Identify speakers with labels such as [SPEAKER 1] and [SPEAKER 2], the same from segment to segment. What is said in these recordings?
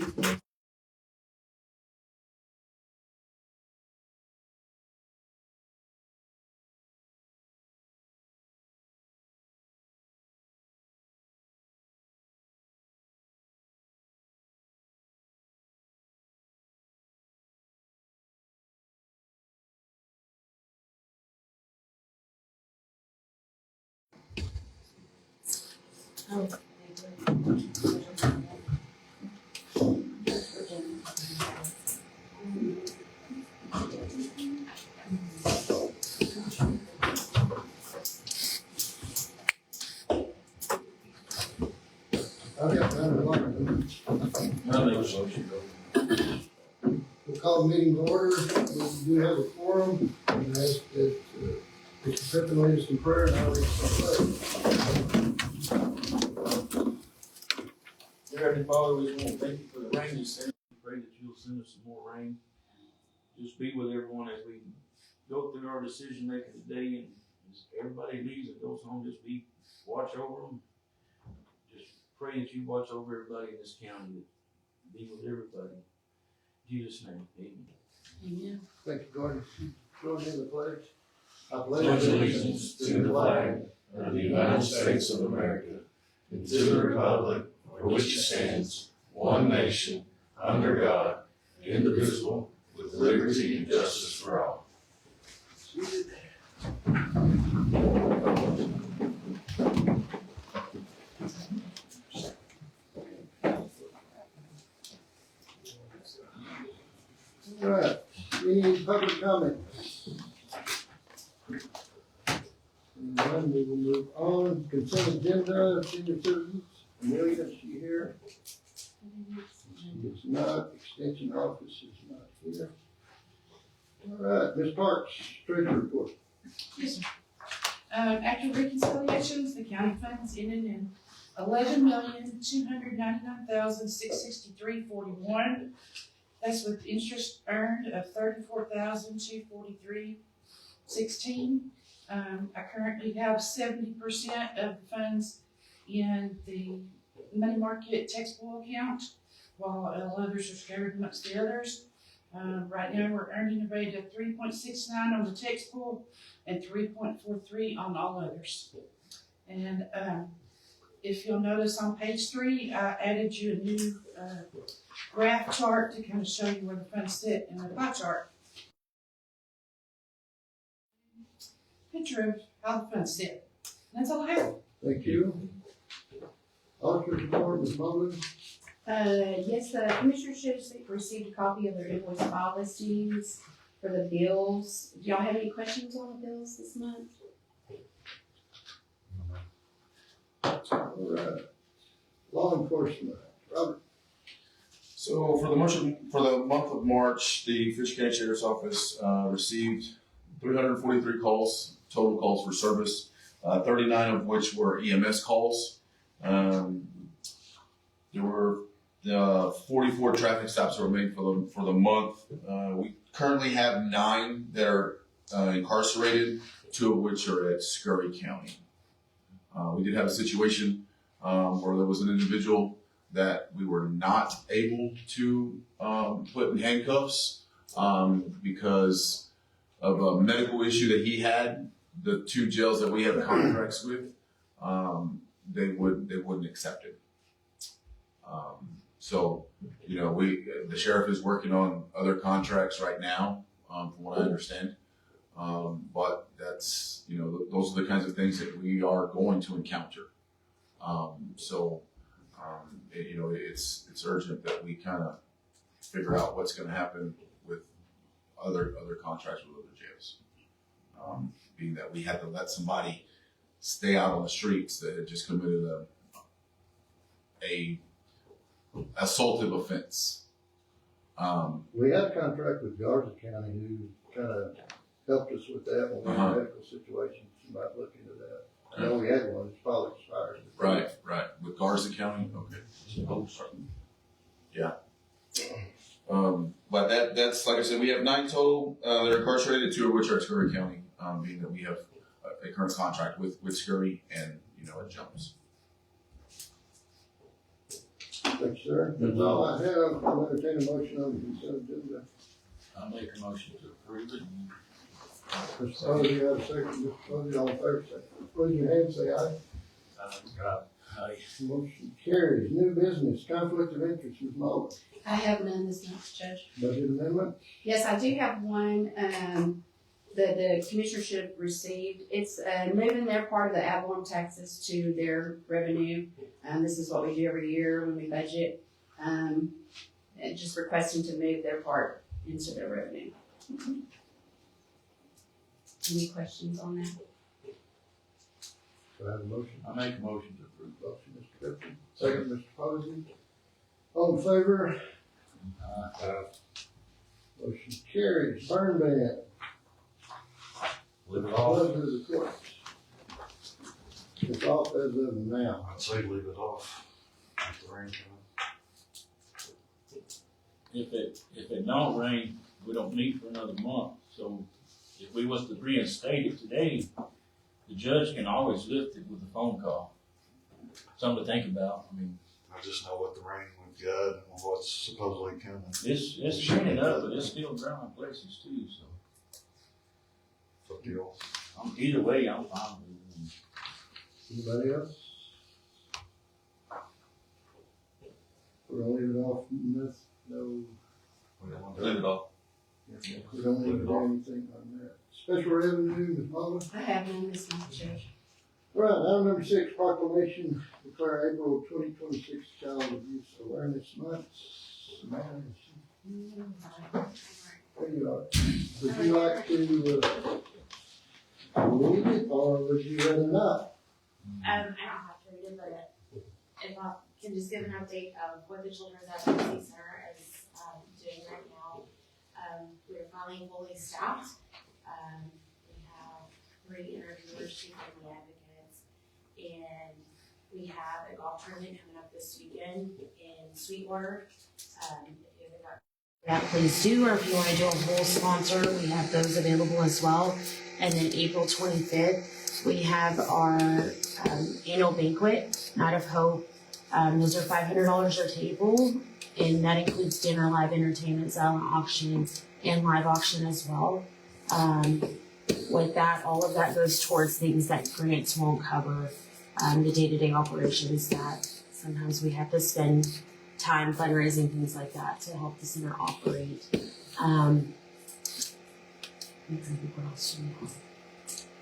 [SPEAKER 1] We'll call the meeting to order. We do have a quorum. And ask that Mr. Pippin lead us in prayer and I'll read some
[SPEAKER 2] Dear Heavenly Father, we just want to thank you for the rain you sent. We pray that you'll send us some more rain. Just be with everyone as we go through our decision making today, and as everybody leaves and goes home, just watch over them. Just pray that you watch over everybody in this county, that be with everybody. In Jesus' name, amen.
[SPEAKER 1] Amen. Thank you, Gordon. Join in the pledge. I
[SPEAKER 3] pledge allegiance to the flag of the United States of America and to the republic for which it stands, one nation, under God, indivisible, with liberty and justice for all.
[SPEAKER 1] All right. Any public comment? None, we will move on. Consent agenda, senior citizens. Amelia, is she here? She is not. Extension office is not here. All right, Ms. Parks, treasury report.
[SPEAKER 4] Yes, sir. After reconciliations, the county funds ended in $11,299,663.41. That's with interest earned of $34,243.16. I currently have 70% of the funds in the money market taxable account, while others are scattered amongst the others. Right now we're earning a rate of 3.69 on the taxable and 3.43 on all others. And if you'll notice on page 3, I added you a new graph chart to kind of show you where the funds sit in the pie chart. Picture of how the funds sit. And that's all I have.
[SPEAKER 1] Thank you. Auditor's report, Ms. Mullen.
[SPEAKER 5] Yes, the commissioner should have received a copy of their invoice file listings for the bills. Do y'all have any questions on the bills this month?
[SPEAKER 1] All right. Law enforcement, Robert.
[SPEAKER 6] So for the month of March, the Fisher County Sheriff's Office received 343 calls, total calls for service, 39 of which were EMS calls. There were 44 traffic stops that were made for the month. We currently have 9 that are incarcerated, 2 of which are at Scurry County. We did have a situation where there was an individual that we were not able to put in handcuffs because of a medical issue that he had. The 2 jails that we have contracts with, they wouldn't accept it. So, the sheriff is working on other contracts right now, from what I understand. But that's, those are the kinds of things that we are going to encounter. It's urgent that we kind of figure out what's going to happen with other contracts with other jails. Being that we had to let somebody stay out on the streets that had just committed a assaultive offense.
[SPEAKER 1] We had a contract with Garza County who kind of helped us with that when we had medical situations. You might look into that. I know we had one, it's probably expired.
[SPEAKER 6] Right. With Garza County? Okay. Yeah. But that's, like I said, we have 9 total that are incarcerated, 2 of which are at Scurry County, being that we have a current contract with Scurry and, it jumps.
[SPEAKER 1] Thanks, sir. That's all I have. I'll entertain a motion on the consent agenda.
[SPEAKER 2] I'll make a motion to approve it.
[SPEAKER 1] Mr. Posey, you have a second. Mr. Posey, all in favor, say, raise your hand, say aye.
[SPEAKER 2] Aye.
[SPEAKER 1] Motion carries. New business, conflict of interest, Ms. Muller.
[SPEAKER 5] I have none this month, Judge.
[SPEAKER 1] Budget amendment.
[SPEAKER 5] Yes, I do have one, that the commissioner should have received. It's, moving their part of the ad valorem taxes to their revenue. This is what we do every year when we budget. And just requesting to move their part into their revenue. Any questions on that?
[SPEAKER 1] Do I have a motion?
[SPEAKER 2] I make a motion to approve.
[SPEAKER 1] Motion, Mr. Dept. Second, Mr. Posey. All in favor? Motion carries. Burn ban.
[SPEAKER 3] Leave it off.
[SPEAKER 1] Pleasure of the court. It's off as of now.
[SPEAKER 3] I'd say leave it off. If the rain comes.
[SPEAKER 2] If it don't rain, we don't meet for another month. So if we was to reinstate it today, the judge can always lift it with a phone call. Something to think about. I mean,
[SPEAKER 3] I just know what the rain we've got and what's supposedly coming.
[SPEAKER 2] it's cleaning up, but it's still dry in places too, so.
[SPEAKER 3] What deal?
[SPEAKER 2] Either way, I'm fine with it.
[SPEAKER 1] Anybody else? We're gonna leave it off, no,
[SPEAKER 3] We don't want to
[SPEAKER 6] Leave it off.
[SPEAKER 1] we don't need to do anything on that. Special revenue, Ms. Muller.
[SPEAKER 5] I have none this month, Judge.
[SPEAKER 1] All right, item number 6, proclamation, declare April 2026 Child Abuse Awareness Month. Samantha, there you are. Would you like to, read it, or would you rather not?
[SPEAKER 7] I don't have to read it, but if I can just give an update of what the Children's Advocacy Center is doing right now. We are finally fully staffed. We have 3 interviewers, 2 family advocates, and we have a golf tournament coming up this weekend in Sweetwater. That please do, or if you want to do a whole sponsor, we have those available as well. And then April 25th, we have our annual banquet, Night of Hope. Those are $500 a table, and that includes dinner, live entertainment, silent auction, and live auction as well. With that, all of that goes towards things that grants won't cover, the day-to-day operations that sometimes we have to spend time fundraising, things like that, to help the center operate. I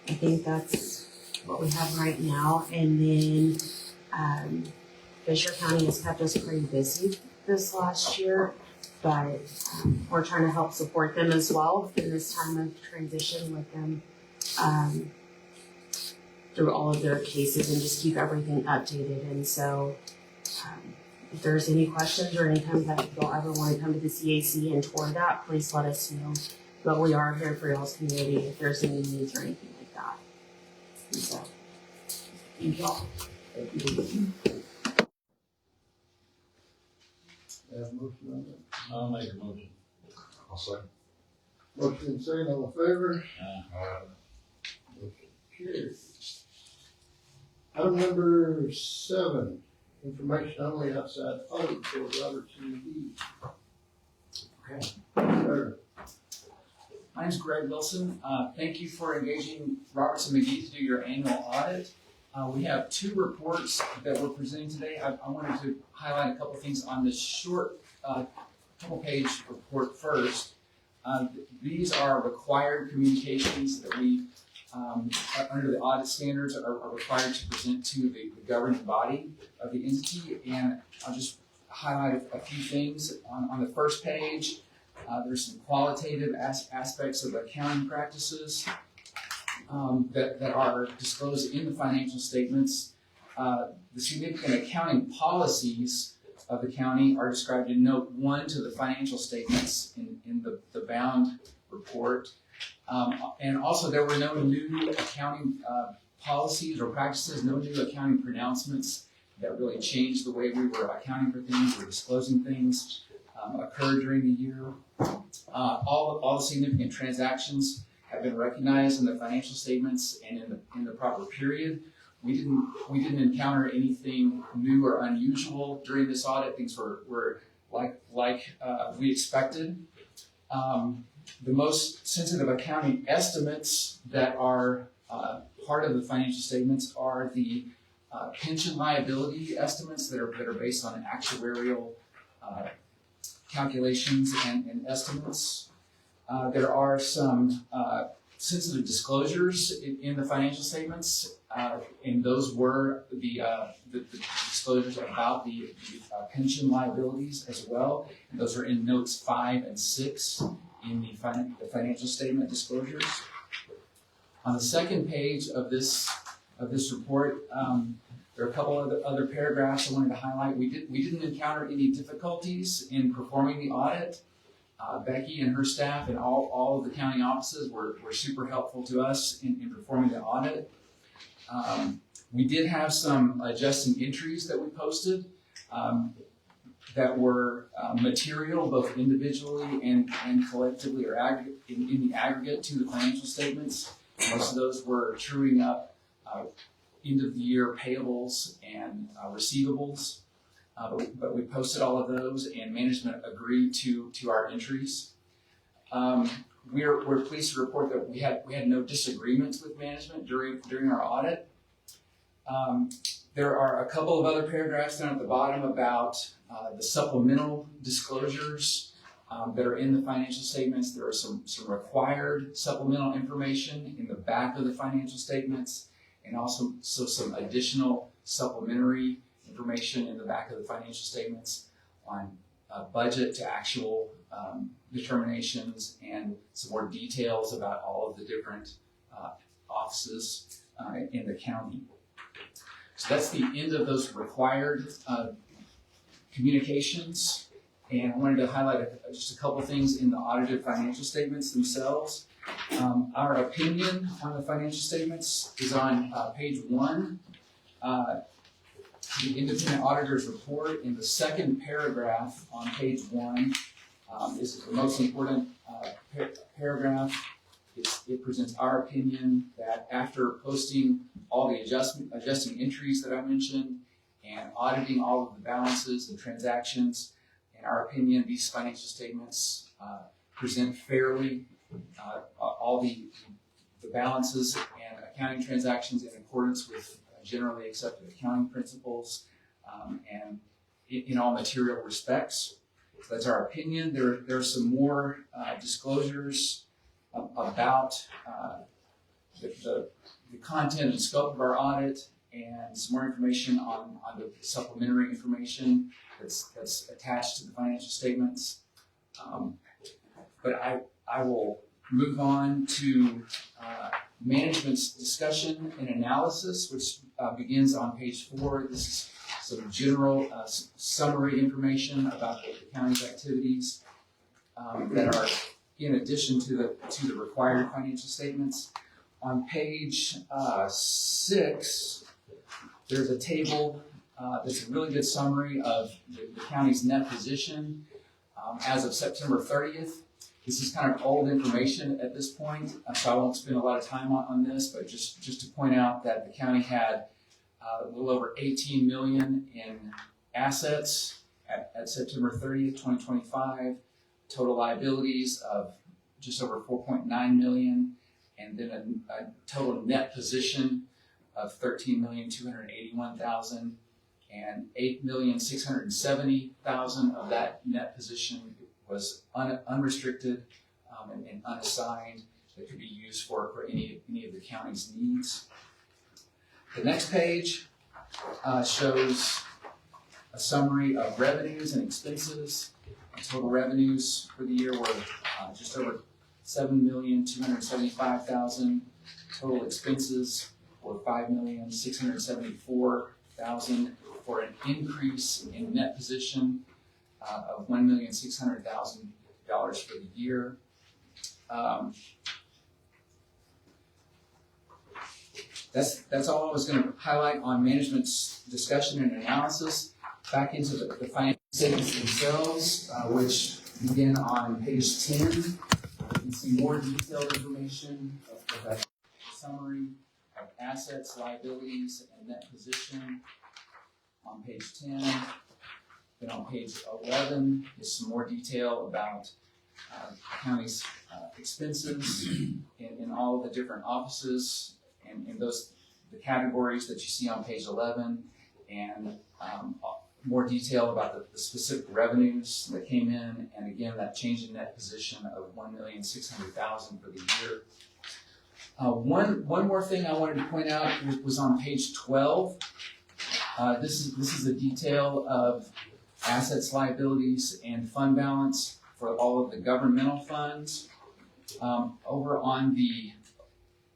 [SPEAKER 7] think that's what we have right now. And then Fisher County has kept us pretty busy this last year, but we're trying to help support them as well in this time of transition with them through all of their cases and just keep everything updated. And so if there's any questions or any time that you'll ever want to come to the CAC and tour that, please let us know. But we are here for y'all's community if there's any needs or anything like that. And so, thank y'all.
[SPEAKER 1] Thank you. Have a motion on that?
[SPEAKER 2] I'll make a motion.
[SPEAKER 3] I'll say.
[SPEAKER 1] Motion second, all in favor? Motion carries. Item number 7, information only outside audit for Robertson McGee.
[SPEAKER 8] Okay.
[SPEAKER 1] Sir.
[SPEAKER 8] My name's Greg Wilson. Thank you for engaging Robertson McGee to do your annual audit. We have 2 reports that we're presenting today. I wanted to highlight a couple things on this short couple-page report first. These are required communications that we, under the audit standards, are required to present to the governing body of the entity. And I'll just highlight a few things. On the first page, there's some qualitative aspects of accounting practices that are disclosed in the financial statements. The significant accounting policies of the county are described in note 1 to the financial statements in the bound report. And also there were no new accounting policies or practices, no new accounting pronouncements that really changed the way we were accounting for things or disclosing things occurred during the year. All the significant transactions have been recognized in the financial statements and in the proper period. We didn't encounter anything new or unusual during this audit. Things were like we expected. The most sensitive accounting estimates that are part of the financial statements are the pension liability estimates that are based on actuarial calculations and estimates. There are some sensitive disclosures in the financial statements, and those were the disclosures about the pension liabilities as well. And those are in notes 5 and 6 in the financial statement disclosures. On the second page of this report, there are a couple of other paragraphs I wanted to highlight. We didn't encounter any difficulties in performing the audit. Becky and her staff and all of the county offices were super helpful to us in performing the audit. We did have some adjusting entries that we posted that were material, both individually and collectively or in the aggregate to the financial statements. Most of those were truing up end of the year payables and receivables. But we posted all of those, and management agreed to our entries. We're pleased to report that we had no disagreements with management during our audit. There are a couple of other paragraphs down at the bottom about the supplemental disclosures that are in the financial statements. There are some required supplemental information in the back of the financial statements, and also some additional supplementary information in the back of the financial statements on budget to actual determinations, and some more details about all of the different offices in the county. So that's the end of those required communications. And I wanted to highlight just a couple things in the audited financial statements themselves. Our opinion on the financial statements is on page 1. The independent auditor's report in the second paragraph on page 1 is the most important paragraph. It presents our opinion that after posting all the adjusting entries that I mentioned and auditing all of the balances and transactions, in our opinion, these financial statements present fairly all the balances and accounting transactions in accordance with generally accepted accounting principles and in all material respects. So that's our opinion. There are some more disclosures about the content and scope of our audit, and some more information on the supplementary information that's attached to the financial statements. But I will move on to management's discussion and analysis, which begins on page 4. This is some general summary information about the county's activities that are in addition to the required financial statements. On page 6, there's a table that's a really good summary of the county's net position as of September 30th. This is kind of old information at this point, so I won't spend a lot of time on this, but just to point out that the county had a little over $18 million in assets at September 30th, 2025, total liabilities of just over $4.9 million, and then a total net position of $13,281,000, and $8,670,000 of that net position was unrestricted and unassigned that could be used for any of the county's needs. The next page shows a summary of revenues and expenses. Total revenues for the year were just over $7,275,000. Total expenses were $5,674,000 for an increase in net position of $1,600,000 for the year. That's all I was going to highlight on management's discussion and analysis. Back into the financial statements themselves, which begin on page 10. You can see more detailed information of that summary of assets, liabilities, and net position on page 10. Then on page 11 is some more detail about county's expenses in all of the different offices and in the categories that you see on page 11, and more detail about the specific revenues that came in, and again, that change in net position of $1,600,000 for the year. One more thing I wanted to point out was on page 12. This is a detail of assets, liabilities, and fund balance for all of the governmental funds. Over on the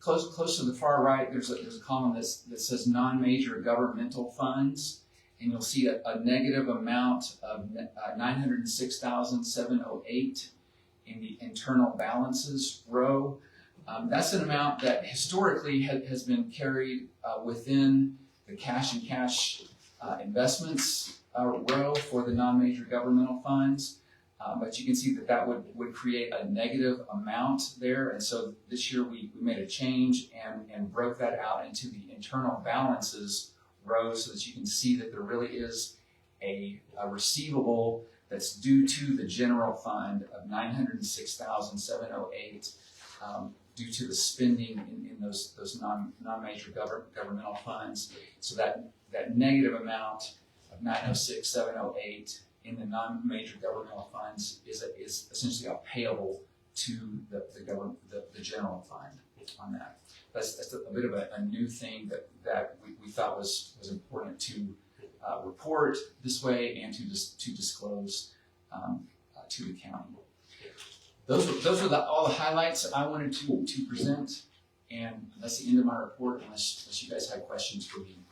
[SPEAKER 8] close to the far right, there's a column that says non-major governmental funds, and you'll see a negative amount of $906,708 in the internal balances row. That's an amount that historically has been carried within the cash and cash investments row for the non-major governmental funds. But you can see that would create a negative amount there. And so this year we made a change and broke that out into the internal balances row so that you can see that there really is a receivable that's due to the general fund of $906,708 due to the spending in those non-major governmental funds. So that negative amount of $906,708 in the non-major governmental funds is essentially a payable to the general fund on that. That's a bit of a new thing that we thought was important to report this way and to disclose to the county. Those were all the highlights I wanted to present, and that's the end of my report unless you guys have questions for me.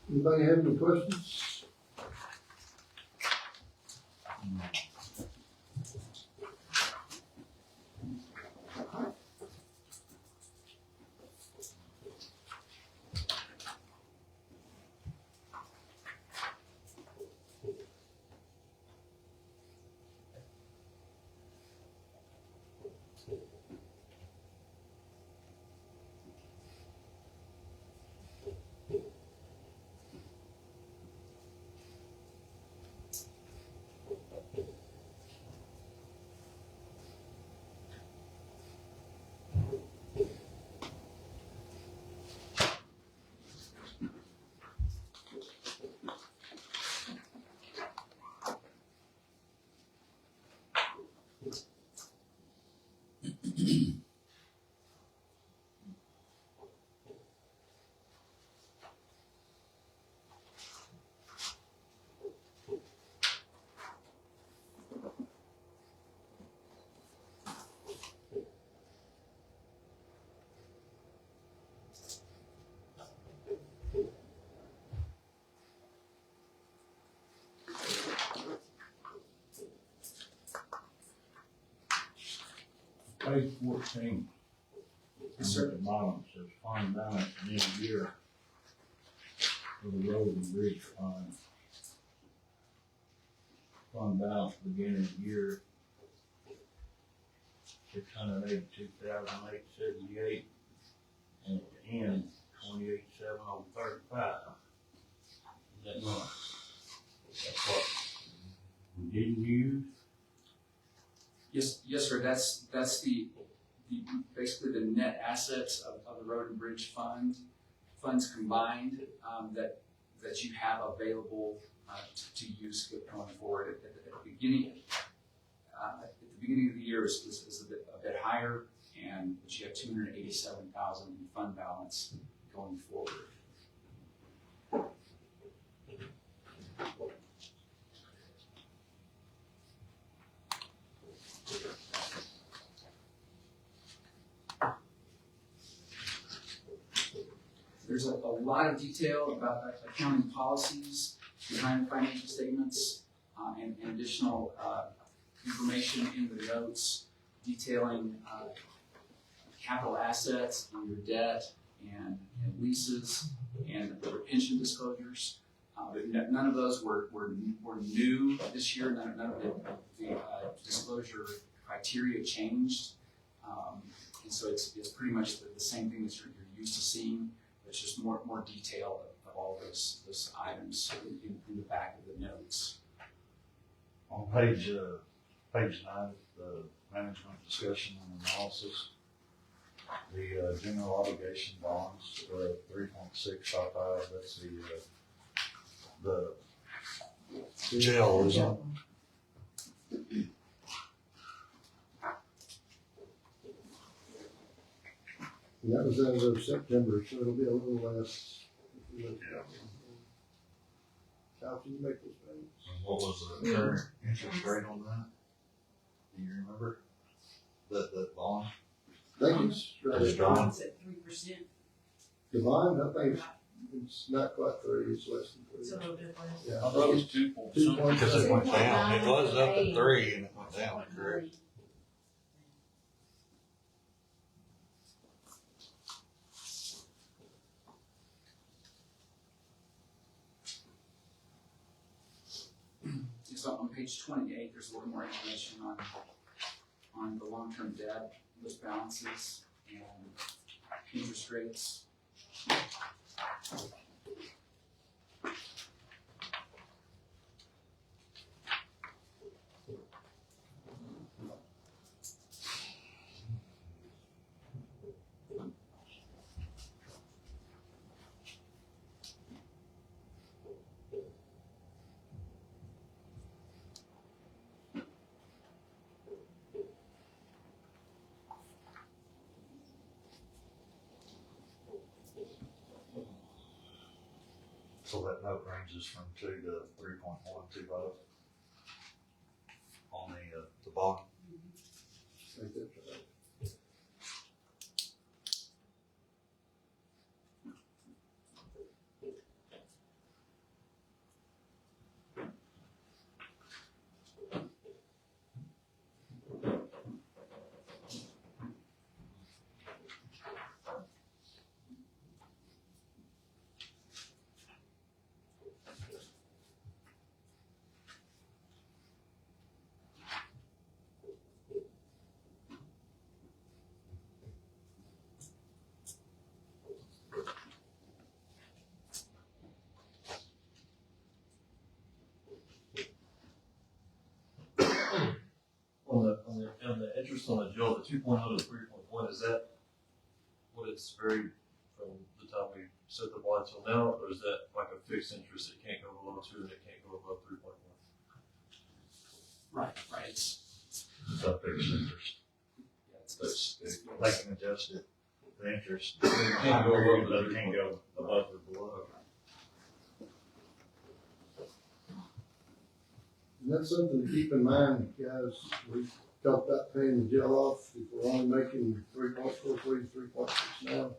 [SPEAKER 1] Anybody have any questions?
[SPEAKER 9] Page 14.
[SPEAKER 8] Yes, sir.
[SPEAKER 9] At the bottom it says fund balance at the end of the year for the road and bridge fund. Fund balance beginning of the year $682,878, and at the end $28,735. Is that not? That's what we didn't use.
[SPEAKER 8] Yes, sir. That's the basically the net assets of the road and bridge funds combined that you have available to use going forward. At the beginning of the year is a bit higher, but you have $287,000 in fund balance going forward. There's a lot of detail about accounting policies behind the financial statements and additional information in the notes detailing capital assets and your debt and leases and the pension disclosures. But none of those were new this year. None of the disclosure criteria changed. And so it's pretty much the same thing that you're used to seeing. It's just more detail of all those items in the back of the notes.
[SPEAKER 10] On page 9, the management discussion and analysis, the general obligation bonds, 3.655, that's the jail, isn't it?
[SPEAKER 1] And that was as of September, so it'll be a little less. If we look at it. How can you make those payments?
[SPEAKER 10] What was the current interest rate on that? Do you remember? That bond?
[SPEAKER 1] I think it's right.
[SPEAKER 10] It's gone.
[SPEAKER 4] It's at 3%.
[SPEAKER 1] The bond, I think it's not quite 3, it's less than 3.
[SPEAKER 4] It's a little bit less.
[SPEAKER 1] Yeah,
[SPEAKER 2] I thought it was 2 point
[SPEAKER 1] Two
[SPEAKER 2] something.
[SPEAKER 1] point-
[SPEAKER 10] Because it went down. It was up at 3 and it went down, correct?
[SPEAKER 8] So on page 28, there's a little more information on the long-term debt, those balances, and interest rates.
[SPEAKER 10] So that note ranges from 2 to 3.125 on the bond.
[SPEAKER 1] I think that's right.
[SPEAKER 11] On the interest on the jail, the 2.0 to 3.1, is that what it's varied from the time we set the bond till now, or is that like a fixed interest? It can't go below 2 and it can't go above 3.1?
[SPEAKER 8] Right. It's
[SPEAKER 10] It's a fixed interest. They can adjust it, the interest. It
[SPEAKER 11] can't go above the
[SPEAKER 10] But it can't go above or below.
[SPEAKER 1] And that's something to keep in mind, guys. We talked about paying the jail off. If we're only making 3.43, 3.6 now.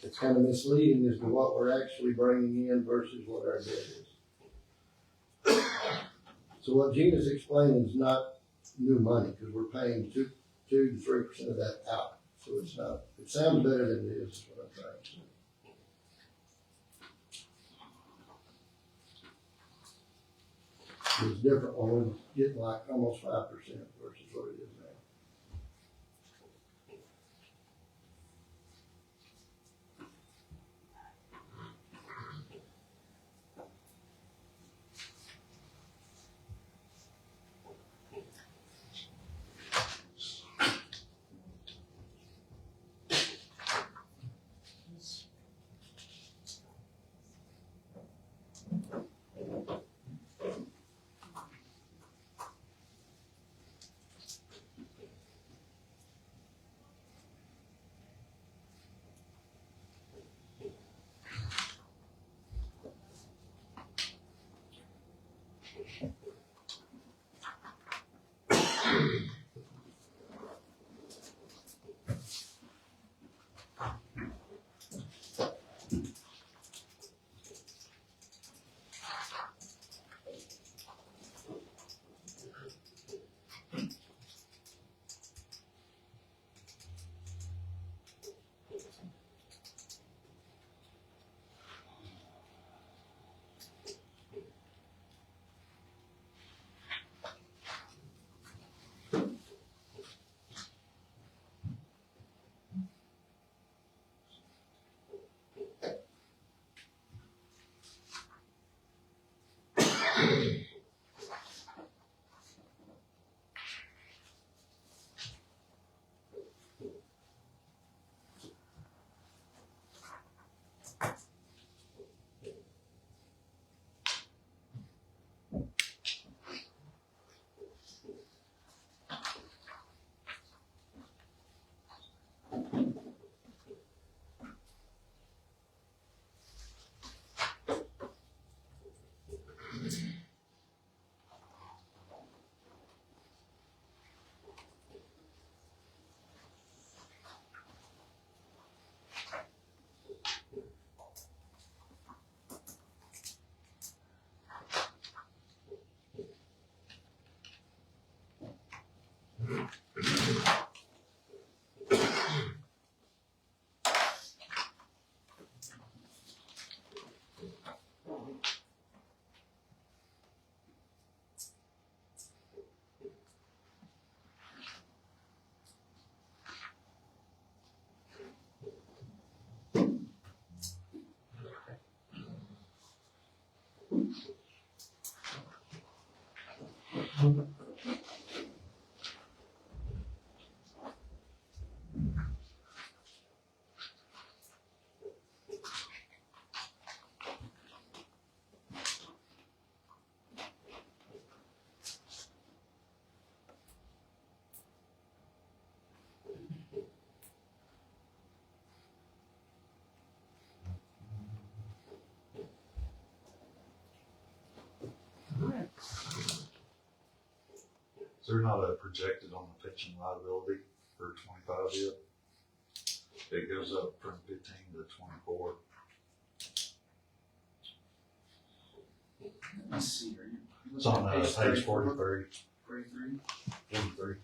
[SPEAKER 1] It's kind of misleading as to what we're actually bringing in versus what our debt is. So what Gina's explaining is not new money, because we're paying 2 to 3% of that out. So it's not, it sounds better than it is what I'm trying to say. It's different when we're getting like almost 5% versus what it is now.
[SPEAKER 10] Is there not a projected on the pension liability for 25 yet? It goes up from 15 to 24.
[SPEAKER 8] Let's see, are you
[SPEAKER 10] It's
[SPEAKER 8] looking
[SPEAKER 10] on
[SPEAKER 8] at
[SPEAKER 10] page 43.
[SPEAKER 8] 43?
[SPEAKER 10] 43.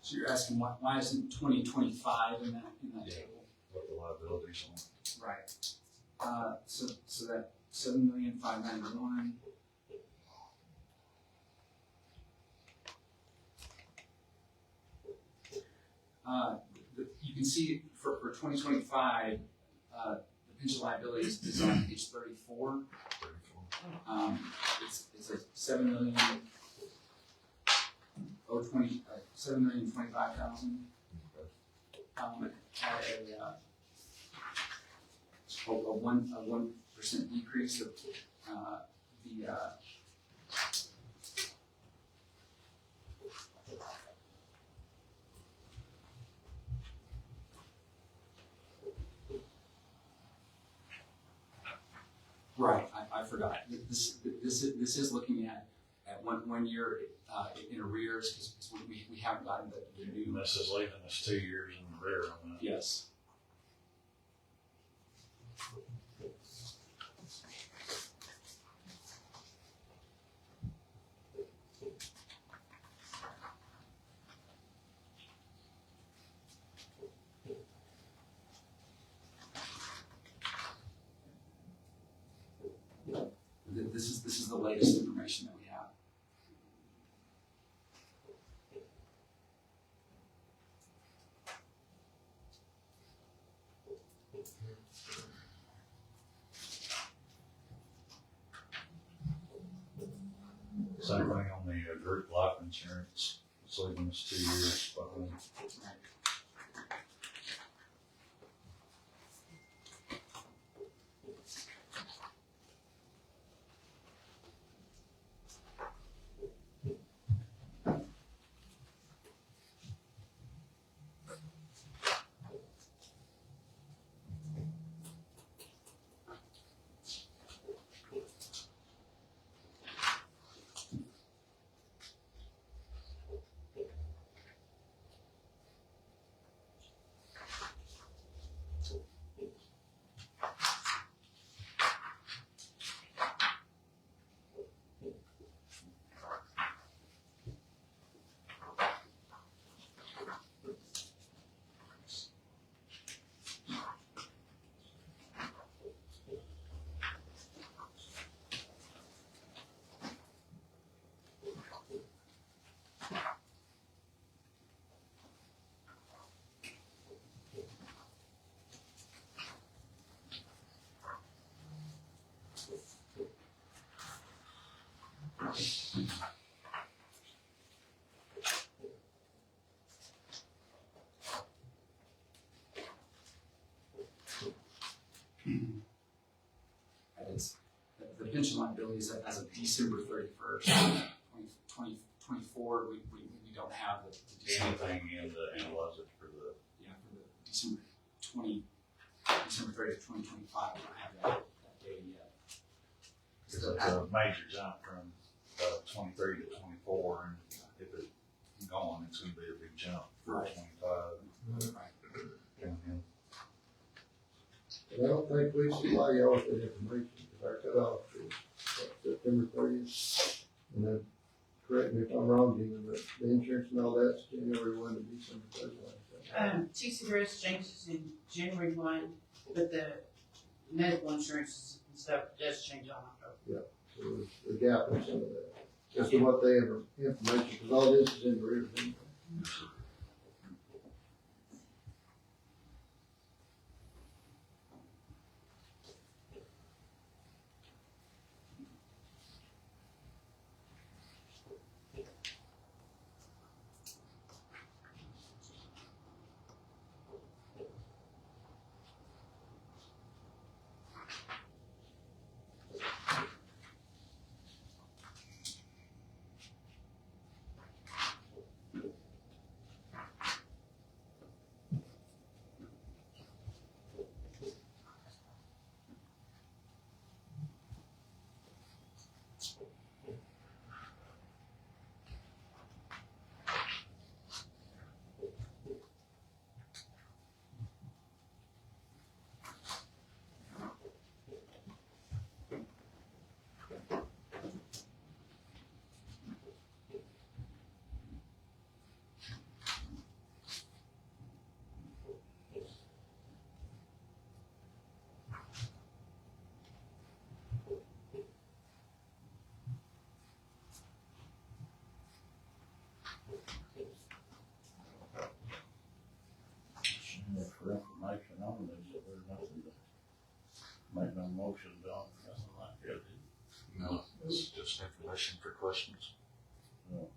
[SPEAKER 8] So you're asking why isn't 2025 in that
[SPEAKER 10] Yeah.
[SPEAKER 8] table?
[SPEAKER 10] What the liabilities on.
[SPEAKER 8] Right. So that 7,591. You can see for 2025, the pension liability is on page 34.
[SPEAKER 10] 34.
[SPEAKER 8] It's a 7,025,000. Had a 1% decrease of the right. I forgot. This is looking at one year in arrears because we haven't gotten the new.
[SPEAKER 10] And this is leaving us 2 years in the rear on that.
[SPEAKER 8] Yes. This is the latest information that we have.
[SPEAKER 10] Same thing on the group life insurance. It's leaving us 2 years behind.
[SPEAKER 8] pension liabilities as of December 31st, 2024, we don't have the December,
[SPEAKER 9] Anything in the analyzer for the,
[SPEAKER 8] yeah, for the December 30th, 2025, we don't have that data yet.
[SPEAKER 10] Cause it's a major jump from, 23 to 24, and if it's gone, it's gonna be a big jump for
[SPEAKER 8] Right.
[SPEAKER 10] 25.
[SPEAKER 8] Right.
[SPEAKER 1] And I don't think we supply y'all with that information, because our cutoff is September 30th. And then, correct me if I'm wrong, Gina, but the insurance and all that's January 1 to December 31.
[SPEAKER 4] TCRS changes in January 1, but the medical insurance and stuff does change on October.
[SPEAKER 1] So there's a gap in some of that. Just from what they have information, because all this is in the rear anyway.
[SPEAKER 9] for information only, so there's nothing to make no motions on, nothing like that.
[SPEAKER 10] No, it's just information for questions.
[SPEAKER 9] No.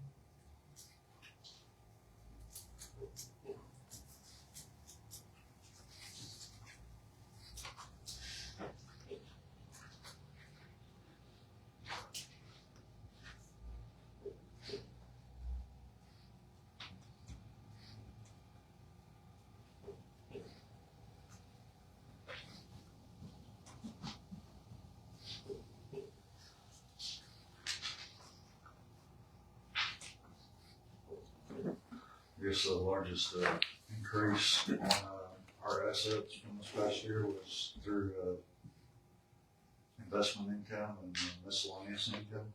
[SPEAKER 10] I guess the largest increase in our assets from this past year was through investment income and miscellaneous income.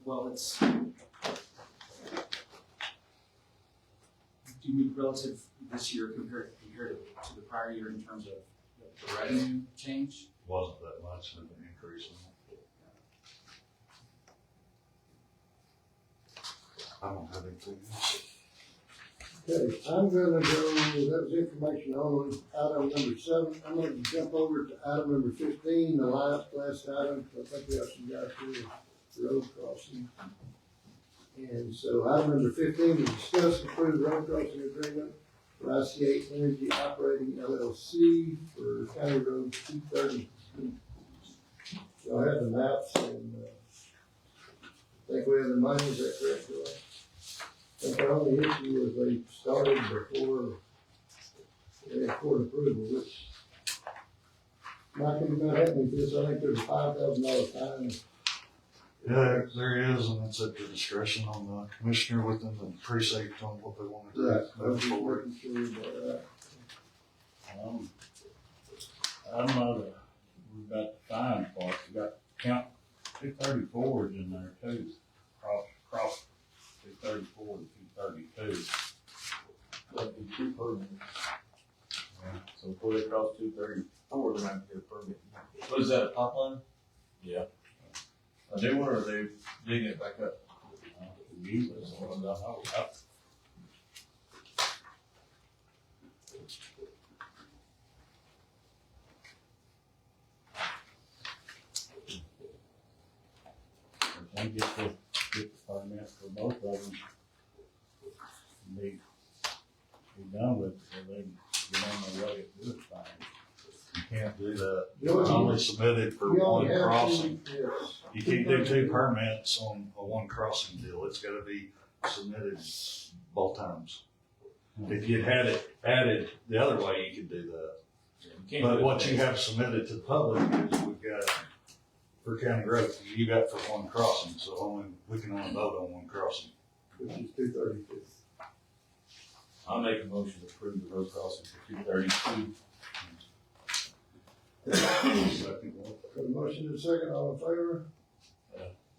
[SPEAKER 8] Well, it's, do you mean relative this year compared to the prior year in terms of the revenue change?
[SPEAKER 10] Wasn't that much of an increase in it. I don't have anything else.
[SPEAKER 1] Okay, I'm gonna go, that was information only, item number 7. I'm gonna jump over to item number 15, the last item, I think we have some guys here, road crossing. And so item number 15 is discuss and approve road crossing agreement for ICA Energy Operating LLC for County Road 230. So I have the maps and, I think we have the money, is that correct, Joy? I think the only issue was they started before they had court approval, which not gonna be not happening to this. I think there's a $5,000 fine.
[SPEAKER 10] Yeah, there is, and it's at the discretion on the commissioner within the precinct on what they want to do.
[SPEAKER 1] Right, I was
[SPEAKER 10] moving
[SPEAKER 1] just
[SPEAKER 10] forward.
[SPEAKER 1] making sure about that.
[SPEAKER 9] I'm not we got the fine part, we got count 234s in there too, cross 234 to 232.
[SPEAKER 2] That'd be 2 permits. So before they cross 234, they're gonna have to get a permit.
[SPEAKER 11] What is that, a pop line?
[SPEAKER 2] Yeah.
[SPEAKER 11] A new one, or are they digging it back up?
[SPEAKER 9] Usually, as far as I know, I think it's the permit for both of them. done with it, so they can get on their way to do it fine.
[SPEAKER 10] You can't do that.
[SPEAKER 1] You
[SPEAKER 10] It's
[SPEAKER 1] only-
[SPEAKER 10] only submitted for
[SPEAKER 1] We
[SPEAKER 10] one
[SPEAKER 1] only have
[SPEAKER 10] crossing.
[SPEAKER 1] yes.
[SPEAKER 10] You can't do two permits on a one crossing deal. It's gotta be submitted both times. If you'd had it added the other way, you could do that.
[SPEAKER 2] You can't
[SPEAKER 10] But
[SPEAKER 2] do it
[SPEAKER 10] what you
[SPEAKER 2] fast.
[SPEAKER 10] have submitted to the public is we've got for county road, you got for one crossing, so we can only vote on one crossing.
[SPEAKER 1] Which is 232.
[SPEAKER 2] I'll make a motion to approve the road crossing for 232.
[SPEAKER 10] Second one.
[SPEAKER 1] Got a motion and a second, all in favor?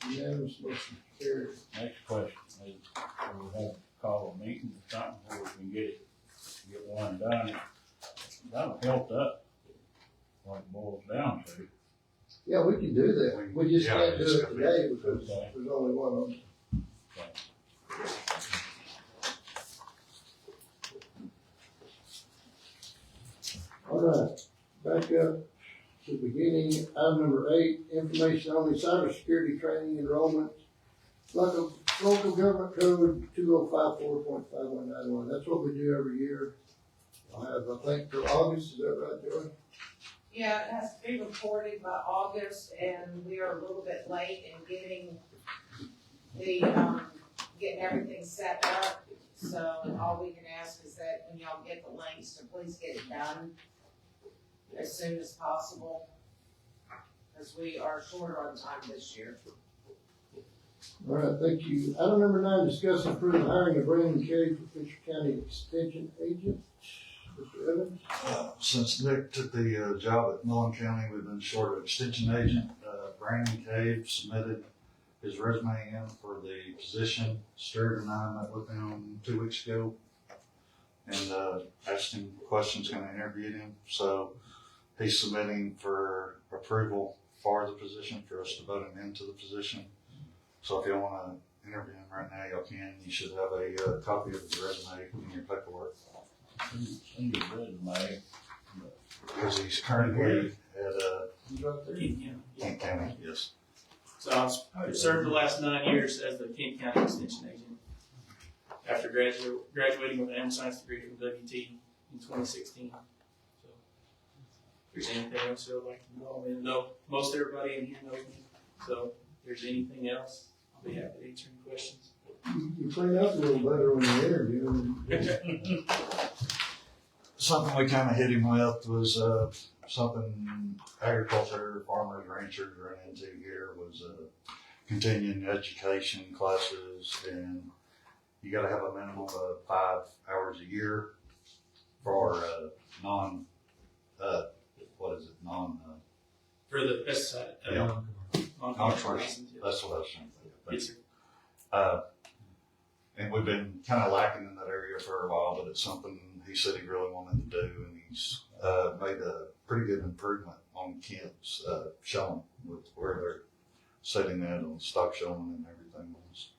[SPEAKER 1] Unanimous, motion carried.
[SPEAKER 9] Next question is, we'll have to call a meeting or something where we can get one done. That'll help up what it boils down to.
[SPEAKER 1] Yeah, we can do that. We just
[SPEAKER 10] Yeah,
[SPEAKER 1] can't do
[SPEAKER 10] it's
[SPEAKER 1] it
[SPEAKER 10] gotta be-
[SPEAKER 1] today because
[SPEAKER 9] Okay.
[SPEAKER 1] there's only one on. All right, back up to the beginning, item number 8, information only cybersecurity training enrollment. Local government code 2054.5191. That's what we do every year. I'll have, I think, till August, is that right, Joey?
[SPEAKER 4] Yeah, it has to be reported by August, and we are a little bit late in getting getting everything set up. So all we can ask is that when y'all get the links, to please get it done as soon as possible, because we are short on time this year.
[SPEAKER 1] All right, thank you. Item number 9, discuss and approve hiring of Brandon Carey for Fisher County Extension Agent. Mr. Evans?
[SPEAKER 10] Since Nick took the job at Mullen County, we've been short of extension agent. Brandon Cave submitted his resume in for the position. Stuart and I met with him 2 weeks ago and asked him questions, kind of interviewed him. So he's submitting for approval for the position, for us to vote him into the position. So if you want to interview him right now, you can. You should have a copy of his resume in your paperwork.
[SPEAKER 9] Send your resume.
[SPEAKER 10] Because he's currently at
[SPEAKER 1] He's right there.
[SPEAKER 10] Kent County, yes.
[SPEAKER 12] So I've served the last 9 years as the Kent County Extension Agent after graduating with an animal science degree from WT in 2016. So if there's anything else you'd like to know, I mean, most everybody in here knows me. So if there's anything else, I'll be happy to answer any questions.
[SPEAKER 1] You clean up a little better when you interview.
[SPEAKER 10] Something we kind of hit him with was something agriculture, farmers, ranchers run into here was continuing education classes, and you got to have a minimum of 5 hours a year for
[SPEAKER 12] For the pesticide,
[SPEAKER 10] Yeah.
[SPEAKER 12] non-commercial
[SPEAKER 10] Non-commercial.
[SPEAKER 12] license, yeah.
[SPEAKER 10] That's what I was trying to think of.
[SPEAKER 12] Yes, sir.
[SPEAKER 10] And we've been kind of lacking in that area for a while, but it's something he said he really wanted to do, and he's made a pretty good improvement on Kent's showing with where they're setting that on stock showing and everything else.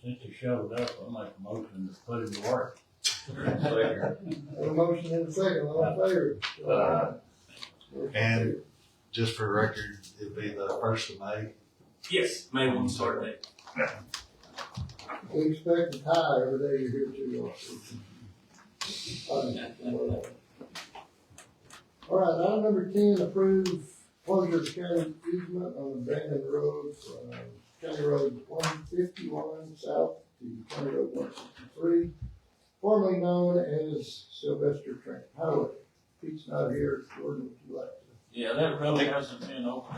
[SPEAKER 9] Since you showed up, I'll make a motion to put him to work.
[SPEAKER 1] Have a motion and a second, all in favor?
[SPEAKER 10] And just for the record, it'd be the 1st of May.
[SPEAKER 12] Yes, May 1 start date.
[SPEAKER 1] We expect a tie every day you're here too. All right, item number 10, approve closure of county easement on abandoned road from County Road 151 south to County Road 163, formerly known as Sylvester Trent Highway. Pete's not here, Jordan, would you like to?
[SPEAKER 2] Yeah, that road hasn't been open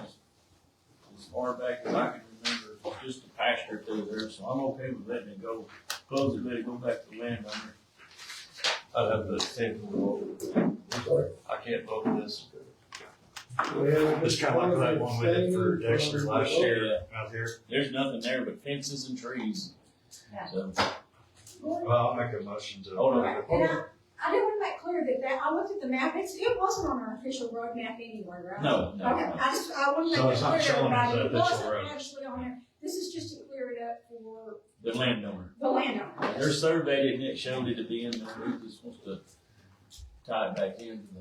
[SPEAKER 2] as far back as I can remember. It's just a pasture through there, so I'm okay with letting it go. Close it, let it go back to the landowner.
[SPEAKER 11] I'd have the same rule.
[SPEAKER 1] Sorry.
[SPEAKER 11] I can't vote for this.
[SPEAKER 1] We have
[SPEAKER 10] It's kind of like that one we did for Dexter last year
[SPEAKER 2] Yeah.
[SPEAKER 10] out here.
[SPEAKER 2] There's nothing there but fences and trees. So,
[SPEAKER 10] Well, I'll make a motion to.
[SPEAKER 2] Hold on.
[SPEAKER 10] approve.
[SPEAKER 13] And I do want to make clear that I looked at the map, it wasn't on our official road map anywhere, right?
[SPEAKER 2] no,
[SPEAKER 13] Okay,
[SPEAKER 2] no.
[SPEAKER 13] I want to
[SPEAKER 10] So
[SPEAKER 13] make
[SPEAKER 10] it's
[SPEAKER 13] it
[SPEAKER 10] not
[SPEAKER 13] clear to
[SPEAKER 10] showing as
[SPEAKER 13] everybody,
[SPEAKER 10] a
[SPEAKER 13] it
[SPEAKER 10] official
[SPEAKER 13] wasn't
[SPEAKER 10] road.
[SPEAKER 13] actually on there. This is just to clear it up for
[SPEAKER 2] The landowner.
[SPEAKER 13] the landowner.
[SPEAKER 2] They're surveyed it and it showed it to be in there. We just supposed to tie it back into the.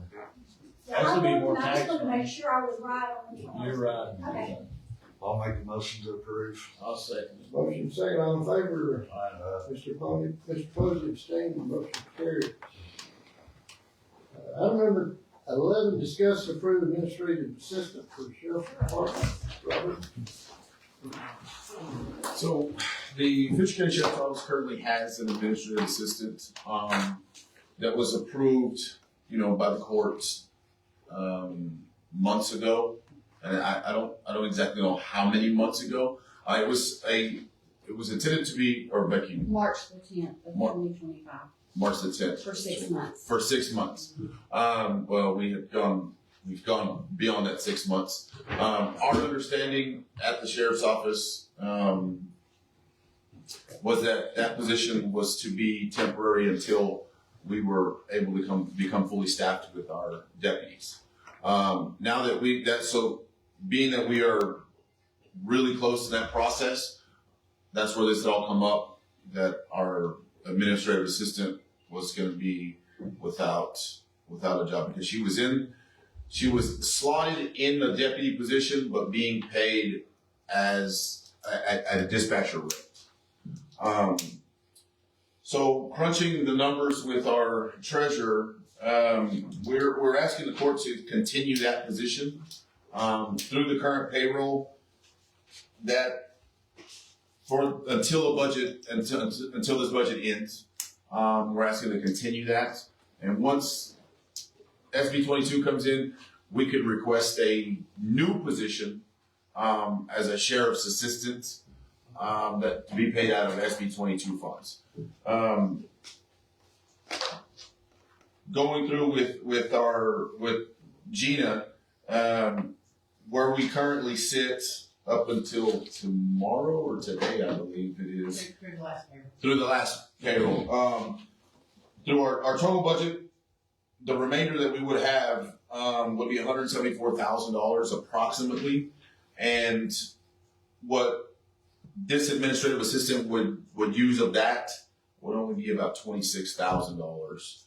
[SPEAKER 13] Yeah,
[SPEAKER 2] Has to be more
[SPEAKER 13] I just
[SPEAKER 2] tax
[SPEAKER 13] wanted to
[SPEAKER 2] money.
[SPEAKER 13] make sure I was right on the.
[SPEAKER 2] You're right.
[SPEAKER 13] Okay.
[SPEAKER 10] I'll make a motion to approve.
[SPEAKER 2] I'll second it.
[SPEAKER 1] Motion second, all in favor?
[SPEAKER 10] Uh,
[SPEAKER 1] Mr. Posey abstained, motion carried. Item number 11, discuss and approve administrative assistant for sheriff department. Robert?
[SPEAKER 6] So the Fisher County Sheriff's Office currently has an administrative assistant that was approved, by the courts months ago, and I don't exactly know how many months ago. It was intended to be, or Becky,
[SPEAKER 5] March the 10th of
[SPEAKER 6] Mar-
[SPEAKER 5] 2025,
[SPEAKER 6] March the 10th.
[SPEAKER 5] for 6 months.
[SPEAKER 6] For 6 months. Well, we've gone beyond that 6 months. Our understanding at the sheriff's office was that position was to be temporary until we were able to become fully staffed with our deputies. Now that being that we are really close to that process, that's where this had all come up, that our administrative assistant was going to be without a job, because she was slotted in the deputy position, but being paid as at a dispatcher rate. So crunching the numbers with our treasurer, we're asking the court to continue that position through the current payroll, that until this budget ends. We're asking to continue that, and once SB 22 comes in, we could request a new position as a sheriff's assistant that to be paid out of SB 22 funds. Going through with Gina, where we currently sit up until tomorrow or today, I believe it is. Through the last payroll. Through our total budget, the remainder that we would have would be $174,000 approximately, and what this administrative assistant would use of that would only be about $26,000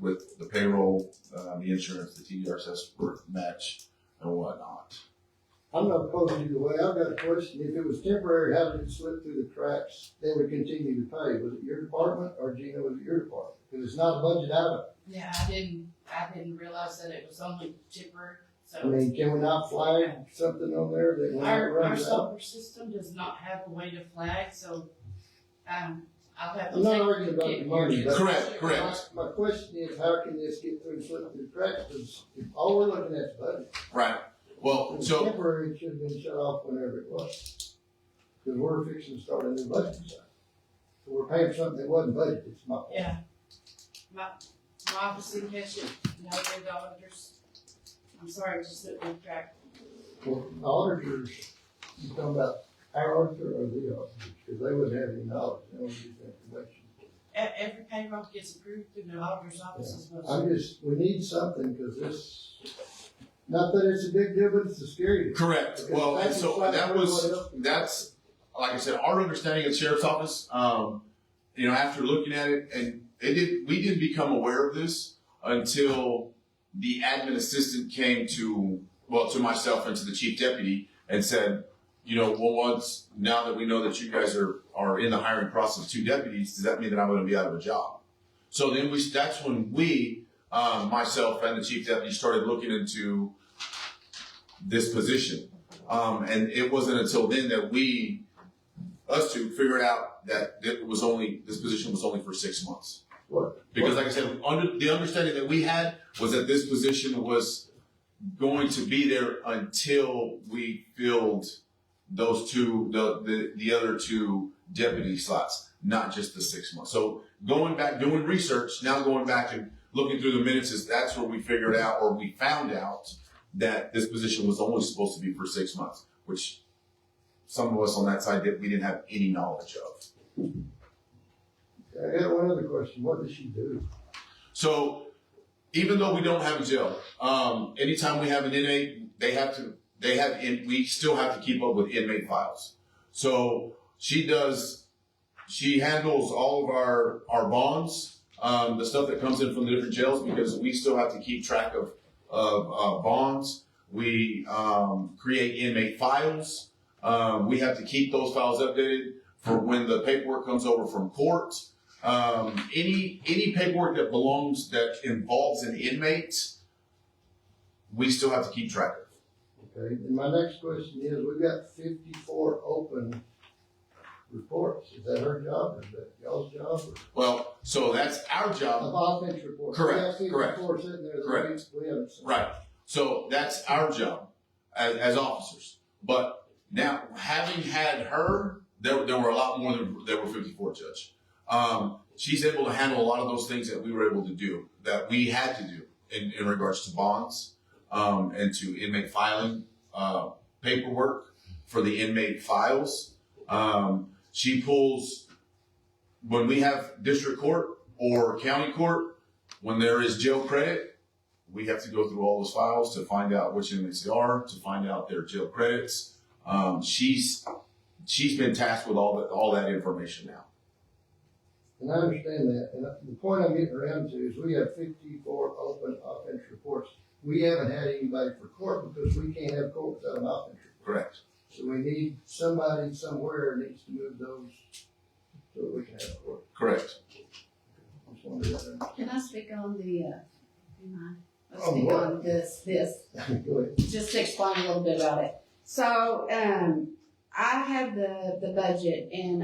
[SPEAKER 6] with the payroll, the insurance, the TDRSS match, and whatnot.
[SPEAKER 1] I'm not opposed either way. I've got a question. If it was temporary, how did it slip through the cracks? They would continue to pay. Was it your department, or Gina, was it your department? Because it's not a budget item.
[SPEAKER 4] Yeah, I didn't realize that it was only temporary,
[SPEAKER 1] I
[SPEAKER 4] so.
[SPEAKER 1] mean, can we not flag something on there that when it
[SPEAKER 4] Our
[SPEAKER 1] runs out?
[SPEAKER 4] software system does not have a way to flag, so, I'll have to.
[SPEAKER 1] I'm not
[SPEAKER 4] take a
[SPEAKER 1] arguing
[SPEAKER 4] look
[SPEAKER 1] about
[SPEAKER 4] at
[SPEAKER 1] the money,
[SPEAKER 4] your-
[SPEAKER 1] but
[SPEAKER 6] Correct.
[SPEAKER 1] My question is, how can this get through and slip through the cracks? Because if all we're looking at is budget.
[SPEAKER 6] Right. Well,
[SPEAKER 1] If it's
[SPEAKER 6] so
[SPEAKER 1] temporary, it should have been shut off whenever it was. Because we're fixing to start a new budget cycle. So we're paying for something that wasn't budgeted. It's my fault.
[SPEAKER 4] Yeah. My office didn't catch it, no, the auditors. I'm sorry, it just slipped through the crack.
[SPEAKER 1] Well, the auditors, you talking about our auditor or the auditors? Because they wouldn't have any knowledge. They don't use information.
[SPEAKER 4] Every payroll gets approved through the auditor's office as well.
[SPEAKER 1] We need something, because this, not that it's a big deal, but it's a scary.
[SPEAKER 6] correct.
[SPEAKER 1] Okay,
[SPEAKER 6] Well, and
[SPEAKER 1] that's
[SPEAKER 6] so
[SPEAKER 1] like
[SPEAKER 6] that's like I said, our understanding of the sheriff's office. After looking at it, and we didn't become aware of this until the admin assistant came to myself and to the chief deputy and said, now that we know that you guys are in the hiring process of 2 deputies, does that mean that I'm going to be out of a job? So then that's when myself and the chief deputy started looking into this position. And it wasn't until then that us two figured out that this position was only for 6 months.
[SPEAKER 1] What?
[SPEAKER 6] Because like I said, the understanding that we had was that this position was going to be there until we filled those the other 2 deputy slots, not just the 6 months. So going back, doing research, now going back and looking through the minutes, that's where we figured out, or we found out, that this position was only supposed to be for 6 months, which some of us on that side we didn't have any knowledge of.
[SPEAKER 1] I got one other question. What does she do?
[SPEAKER 6] So even though we don't have a jail, anytime we have an inmate, we still have to keep up with inmate files. So she handles all of our bonds, the stuff that comes in from the different jails, because we still have to keep track of bonds. We create inmate files. We have to keep those files updated for when the paperwork comes over from court. Any paperwork that involves an inmate, we still have to keep track of.
[SPEAKER 1] Okay, and my next question is, we've got 54 open reports. Is that her job, or is that y'all's job?
[SPEAKER 6] Well, so that's our job.
[SPEAKER 1] Of offense reports.
[SPEAKER 6] Correct,
[SPEAKER 1] We have 54
[SPEAKER 6] correct.
[SPEAKER 1] sitting there that
[SPEAKER 6] Correct.
[SPEAKER 1] we haven't seen.
[SPEAKER 6] Right. So that's our job as officers. But now, having had her, there were a lot more than there were 54, Judge. She's able to handle a lot of those things that we were able to do, that we had to do in regards to bonds, and to inmate filing, paperwork for the inmate files. She pulls, when we have district court or county court, when there is jail credit, we have to go through all those files to find out which inmates they are, to find out their jail credits. She's been tasked with all that information now.
[SPEAKER 1] And I understand that. And the point I'm getting around to is we have 54 open offense reports. We haven't had anybody for court because we can't have court without an offense report.
[SPEAKER 6] Correct.
[SPEAKER 1] So we need somebody somewhere needs to move those so that we can have court.
[SPEAKER 6] Correct.
[SPEAKER 1] Just wanted that.
[SPEAKER 5] Can I speak on the, let's
[SPEAKER 1] Oh,
[SPEAKER 5] speak
[SPEAKER 1] what?
[SPEAKER 5] on this,
[SPEAKER 1] Go ahead.
[SPEAKER 5] just to explain a little bit about it. So, I have the budget and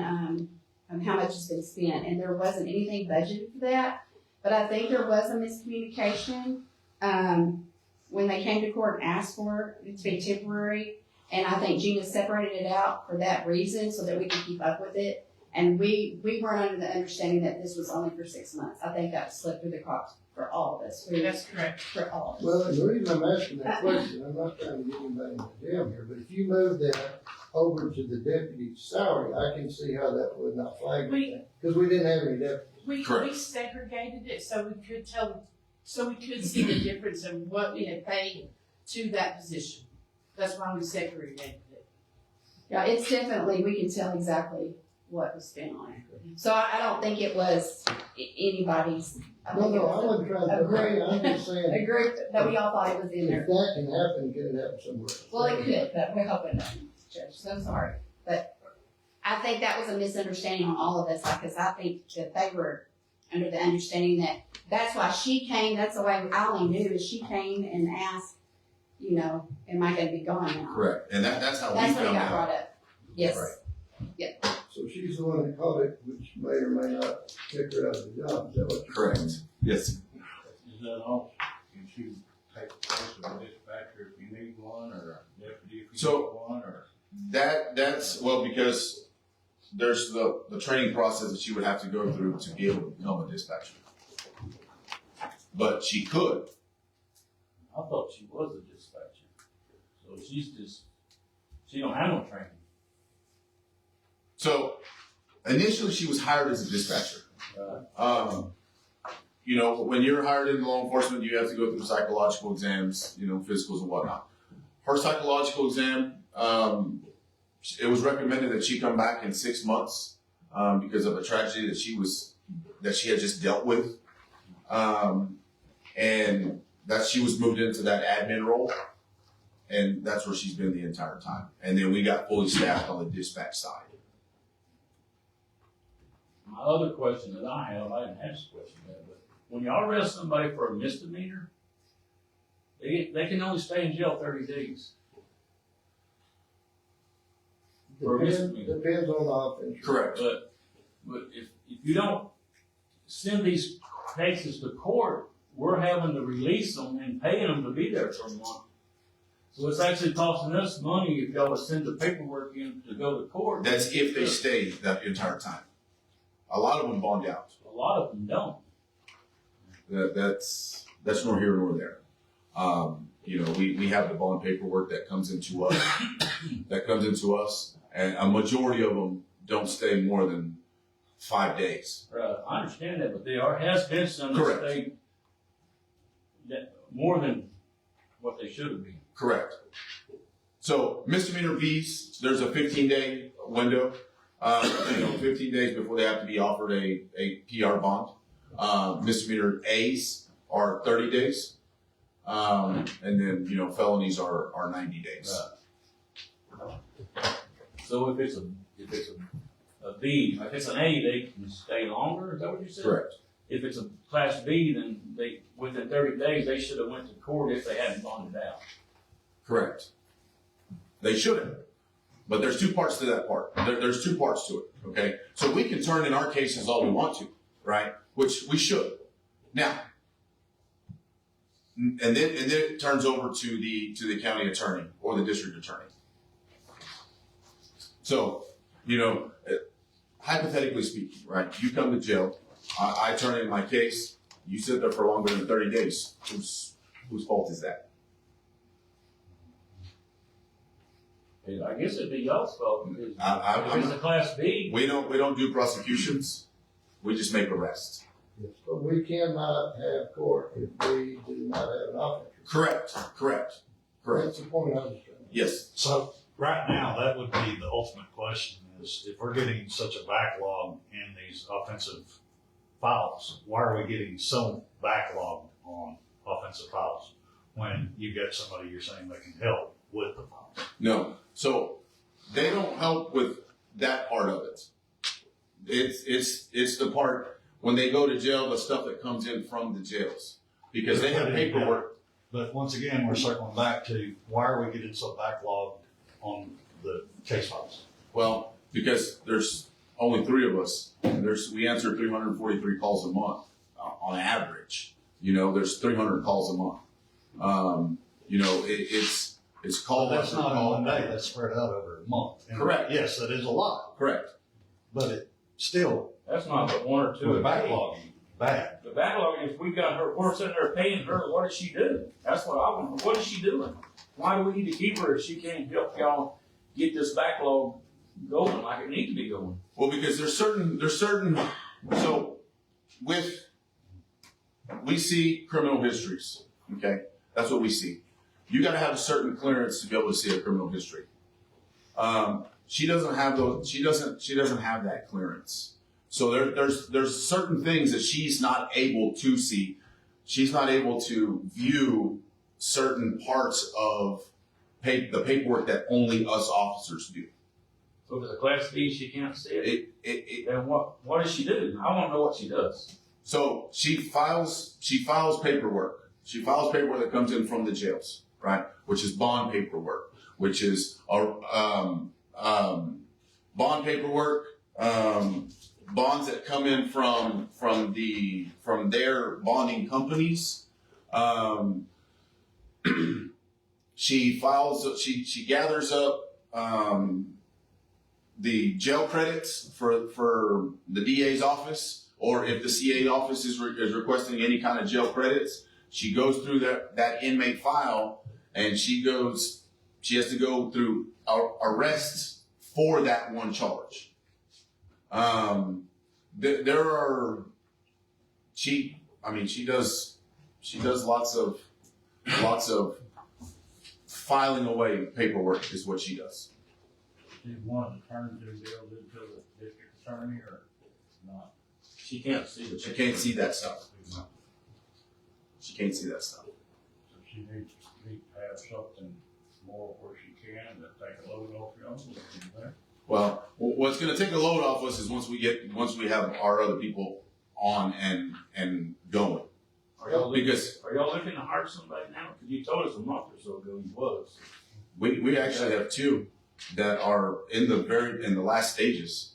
[SPEAKER 5] how much has been spent, and there wasn't anything budgeted for that, but I think there was a miscommunication, when they came to court and asked for it to be temporary, and I think Gina separated it out for that reason, so that we could keep up with it, and we weren't under the understanding that this was only for 6 months. I think that slipped through the cracks for all of us.
[SPEAKER 4] That's correct.
[SPEAKER 5] For all of us.
[SPEAKER 1] Well, and the reason I'm asking that question, I'm not trying to get anybody in the jail here, but if you move that over to the deputy's salary, I can see how that would not flag
[SPEAKER 4] We-
[SPEAKER 1] because we didn't have any deputies.
[SPEAKER 4] We
[SPEAKER 6] Correct.
[SPEAKER 4] segregated it so we could so we could see the difference in what we had paid to that position. That's why we segregated it.
[SPEAKER 5] Yeah, it's definitely, we can tell exactly what was spent on it. So I don't think it was anybody's. I
[SPEAKER 1] No,
[SPEAKER 5] think it
[SPEAKER 1] no, I
[SPEAKER 5] was
[SPEAKER 1] wasn't trying to agree, I'm just
[SPEAKER 5] a
[SPEAKER 1] saying,
[SPEAKER 5] group that we all thought it was in
[SPEAKER 1] if
[SPEAKER 5] there.
[SPEAKER 1] that can happen, can it happen somewhere else?
[SPEAKER 5] Well, it could, but we're hoping not, Judge, so I'm sorry. But I think that was a misunderstanding on all of us, because I think that they were under the understanding that that's why she came, that's the way I only knew, is she came and asked, am I gonna be gone now?
[SPEAKER 6] Correct. And that's how we
[SPEAKER 5] That's when it
[SPEAKER 6] found
[SPEAKER 5] got
[SPEAKER 6] out.
[SPEAKER 5] brought up. Yes.
[SPEAKER 6] Right.
[SPEAKER 1] So she's the one that caught it, which may or may not kick her out of the job, is that what you're
[SPEAKER 6] Correct.
[SPEAKER 1] saying?
[SPEAKER 6] Yes.
[SPEAKER 9] Is that all? Can she take the place of a dispatcher if you need one, or a deputy if you
[SPEAKER 6] So-
[SPEAKER 9] need one, or?
[SPEAKER 6] That's, well, because there's the training process that she would have to go through to be able to become a dispatcher. But she could.
[SPEAKER 9] I thought she was a dispatcher. So she don't have no training.
[SPEAKER 6] So initially she was hired as a dispatcher. When you're hired in law enforcement, you have to go through psychological exams, physicals and whatnot. Her psychological exam, it was recommended that she come back in 6 months, because of a tragedy that she had just dealt with. And that she was moved into that admin role. And that's where she's been the entire time. And then we got fully staffed on the dispatch side.
[SPEAKER 9] My other question that I didn't ask this question yet, but when y'all arrest somebody for a misdemeanor, they can only stay in jail 30 days. For a misdemeanor.
[SPEAKER 1] Depends on the offense.
[SPEAKER 6] Correct.
[SPEAKER 9] But if you don't send these cases to court, we're having to release them and pay them to be there for a month. So it's actually costing us money if y'all would send the paperwork in to go to court.
[SPEAKER 6] That's if they stay that entire time. A lot of them bond out.
[SPEAKER 9] A lot of them don't.
[SPEAKER 6] That's nor here nor there. We have the bond paperwork that comes into us, and a majority of them don't stay more than 5 days.
[SPEAKER 9] I understand that, but there has been some
[SPEAKER 6] Correct.
[SPEAKER 9] that stay more than what they should have been.
[SPEAKER 6] Correct. So misdemeanor Bs, there's a 15-day window. 15 days before they have to be offered a PR bond. Misdemeanor As are 30 days. And then, felonies are 90 days.
[SPEAKER 9] So if it's a a B, if it's an A, they can stay longer, is that what you said?
[SPEAKER 6] Correct.
[SPEAKER 9] If it's a class B, then they, within 30 days, they should have went to court if they hadn't bonded out.
[SPEAKER 6] Correct. They shouldn't. But there's two parts to that part. There's two parts to it, okay? So we can turn in our cases all we want to, right? Which we should. Now, and then it turns over to the county attorney or the district attorney. So, hypothetically speaking, right? You come to jail, I turn in my case, you sit there for longer than 30 days. Whose fault is that?
[SPEAKER 9] I guess it'd be y'all's fault. If it's a class B.
[SPEAKER 6] We don't do prosecutions. We just make arrests.
[SPEAKER 1] Yes, but we cannot have court if we do not have an officer.
[SPEAKER 6] Correct.
[SPEAKER 1] That's the point I was trying to.
[SPEAKER 6] Yes.
[SPEAKER 10] So right now, that would be the ultimate question is if we're getting such a backlog in these offensive files, why are we getting so backlogged on offensive files when you get somebody you're saying that can help with the files?
[SPEAKER 6] No. So they don't help with that part of it. It's the part when they go to jail, the stuff that comes in from the jails because they have paperwork.
[SPEAKER 10] But once again, we're circling back to why are we getting so backlogged on the case files?
[SPEAKER 6] Well, because there's only 3 of us. We answer 343 calls a month on average. There's 300 calls a month. It's call.
[SPEAKER 10] That's not in one day. That's spread out over a month. And
[SPEAKER 6] correct.
[SPEAKER 10] Yes, that is a lot.
[SPEAKER 6] Correct.
[SPEAKER 10] But it still.
[SPEAKER 9] That's not but 1 or 2
[SPEAKER 10] The
[SPEAKER 9] a day.
[SPEAKER 10] backlogging bad.
[SPEAKER 9] The backlog, if we got her, we're sitting there paying her, what does she do? That's what I want. What is she doing? Why do we need to keep her if she can't help y'all get this backlog going like it needs to be going?
[SPEAKER 6] Well, because there's certain, so we see criminal histories, okay? That's what we see. You gotta have a certain clearance to be able to see a criminal history. She doesn't have she doesn't have that clearance. So there's certain things that she's not able to see. She's not able to view certain parts of the paperwork that only us officers do.
[SPEAKER 9] So if it's a class B, she can't see it? Then what does she do? I want to know what she does.
[SPEAKER 6] So she files paperwork. She files paperwork that comes in from the jails, right? Which is bond paperwork, which is bond paperwork, bonds that come in from their bonding companies. She gathers up the jail credits for the DA's office, or if the CA office is requesting any kind of jail credits, she goes through that inmate file and she has to go through arrests for that one charge. She does lots of filing away paperwork is what she does.
[SPEAKER 9] Do you want to turn the bill into the district attorney or not? She can't see it.
[SPEAKER 6] She can't see that stuff. She can't see that stuff.
[SPEAKER 9] So she needs to have something more where she can to take a load off y'all.
[SPEAKER 6] Well, what's going to take a load off us is once we have our other people on and going.
[SPEAKER 9] Are y'all looking to hire somebody now? Because you told us a month or so ago you was.
[SPEAKER 6] We actually have 2 that are in the last stages.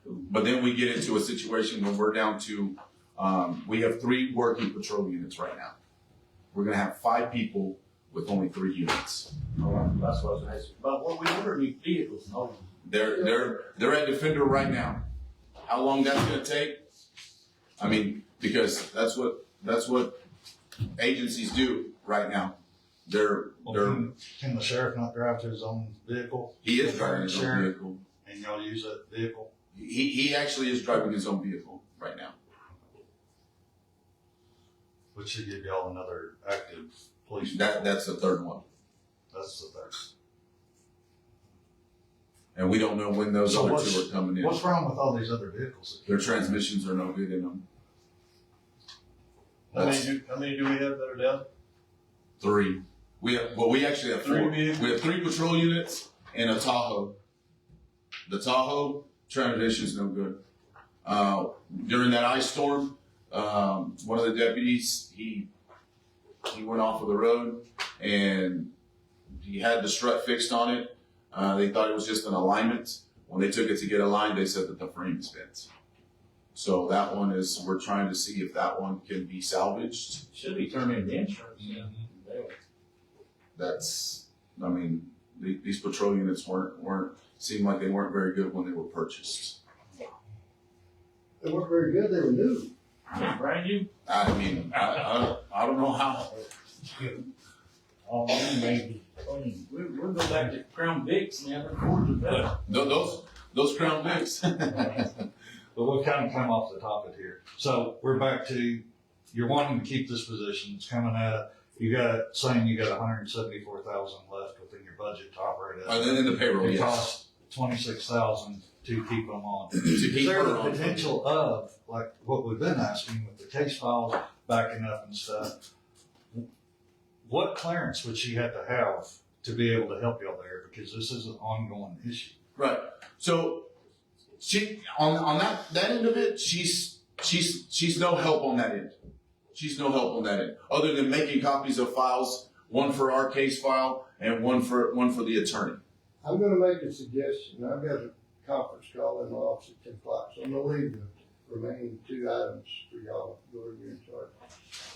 [SPEAKER 6] But then we get into a situation where we're down to, we have 3 working patrol units right now. We're going to have 5 people with only 3 units.
[SPEAKER 9] That's what I was asking. But what we order new vehicles, no.
[SPEAKER 6] They're at Defender right now. How long that's going to take? I mean, because that's what agencies do right now.
[SPEAKER 10] Can the sheriff not drive to his own vehicle?
[SPEAKER 6] He is driving his own vehicle.
[SPEAKER 10] And y'all use that vehicle?
[SPEAKER 6] He actually is driving his own vehicle right now.
[SPEAKER 10] Which should give y'all another active police.
[SPEAKER 6] That's the 3rd one.
[SPEAKER 10] That's the 3rd.
[SPEAKER 6] And we don't know when those other 2 are coming in.
[SPEAKER 10] What's wrong with all these other vehicles?
[SPEAKER 6] Their transmissions are no good in them.
[SPEAKER 11] How many do we have that are down?
[SPEAKER 6] 3. We actually have 4. We have 3 patrol units and a Tahoe. The Tahoe Transition's no good. During that ice storm, one of the deputies, he went off of the road and he had the strut fixed on it. They thought it was just an alignment. When they took it to get aligned, they said that the frame is bent. So that one is, we're trying to see if that one can be salvaged.
[SPEAKER 9] Should be turned into insurance. Yeah.
[SPEAKER 6] That's, I mean, these patrol units seemed like they weren't very good when they were purchased.
[SPEAKER 1] They weren't very good, they were new.
[SPEAKER 9] Brand new.
[SPEAKER 6] I mean, I don't know how.
[SPEAKER 9] Oh, maybe. We'll go back to Crown Vics, man. They're Fords are better.
[SPEAKER 6] Those Crown Vics.
[SPEAKER 10] But we'll kind of come off the topic here. So we're back to, you're wanting to keep this position. It's coming at, saying you got 174,000 left within your budget to operate at.
[SPEAKER 6] And then the payroll,
[SPEAKER 10] It
[SPEAKER 6] yes.
[SPEAKER 10] costs 26,000 to keep them on. Is
[SPEAKER 6] keep
[SPEAKER 10] there
[SPEAKER 6] her
[SPEAKER 10] the
[SPEAKER 6] on.
[SPEAKER 10] potential of, like what we've been asking with the case files backing up and stuff, what clearance would she have to have to be able to help y'all there? Because this is an ongoing issue.
[SPEAKER 6] Right. So she on that end of it, she's no help on that end. She's no help on that end, other than making copies of files, one for our case file and one for the attorney.
[SPEAKER 1] I'm gonna make a suggestion. I've got a conference call in the office at 10 o'clock, so I'm gonna leave the remaining 2 items for y'all, whoever you're in charge.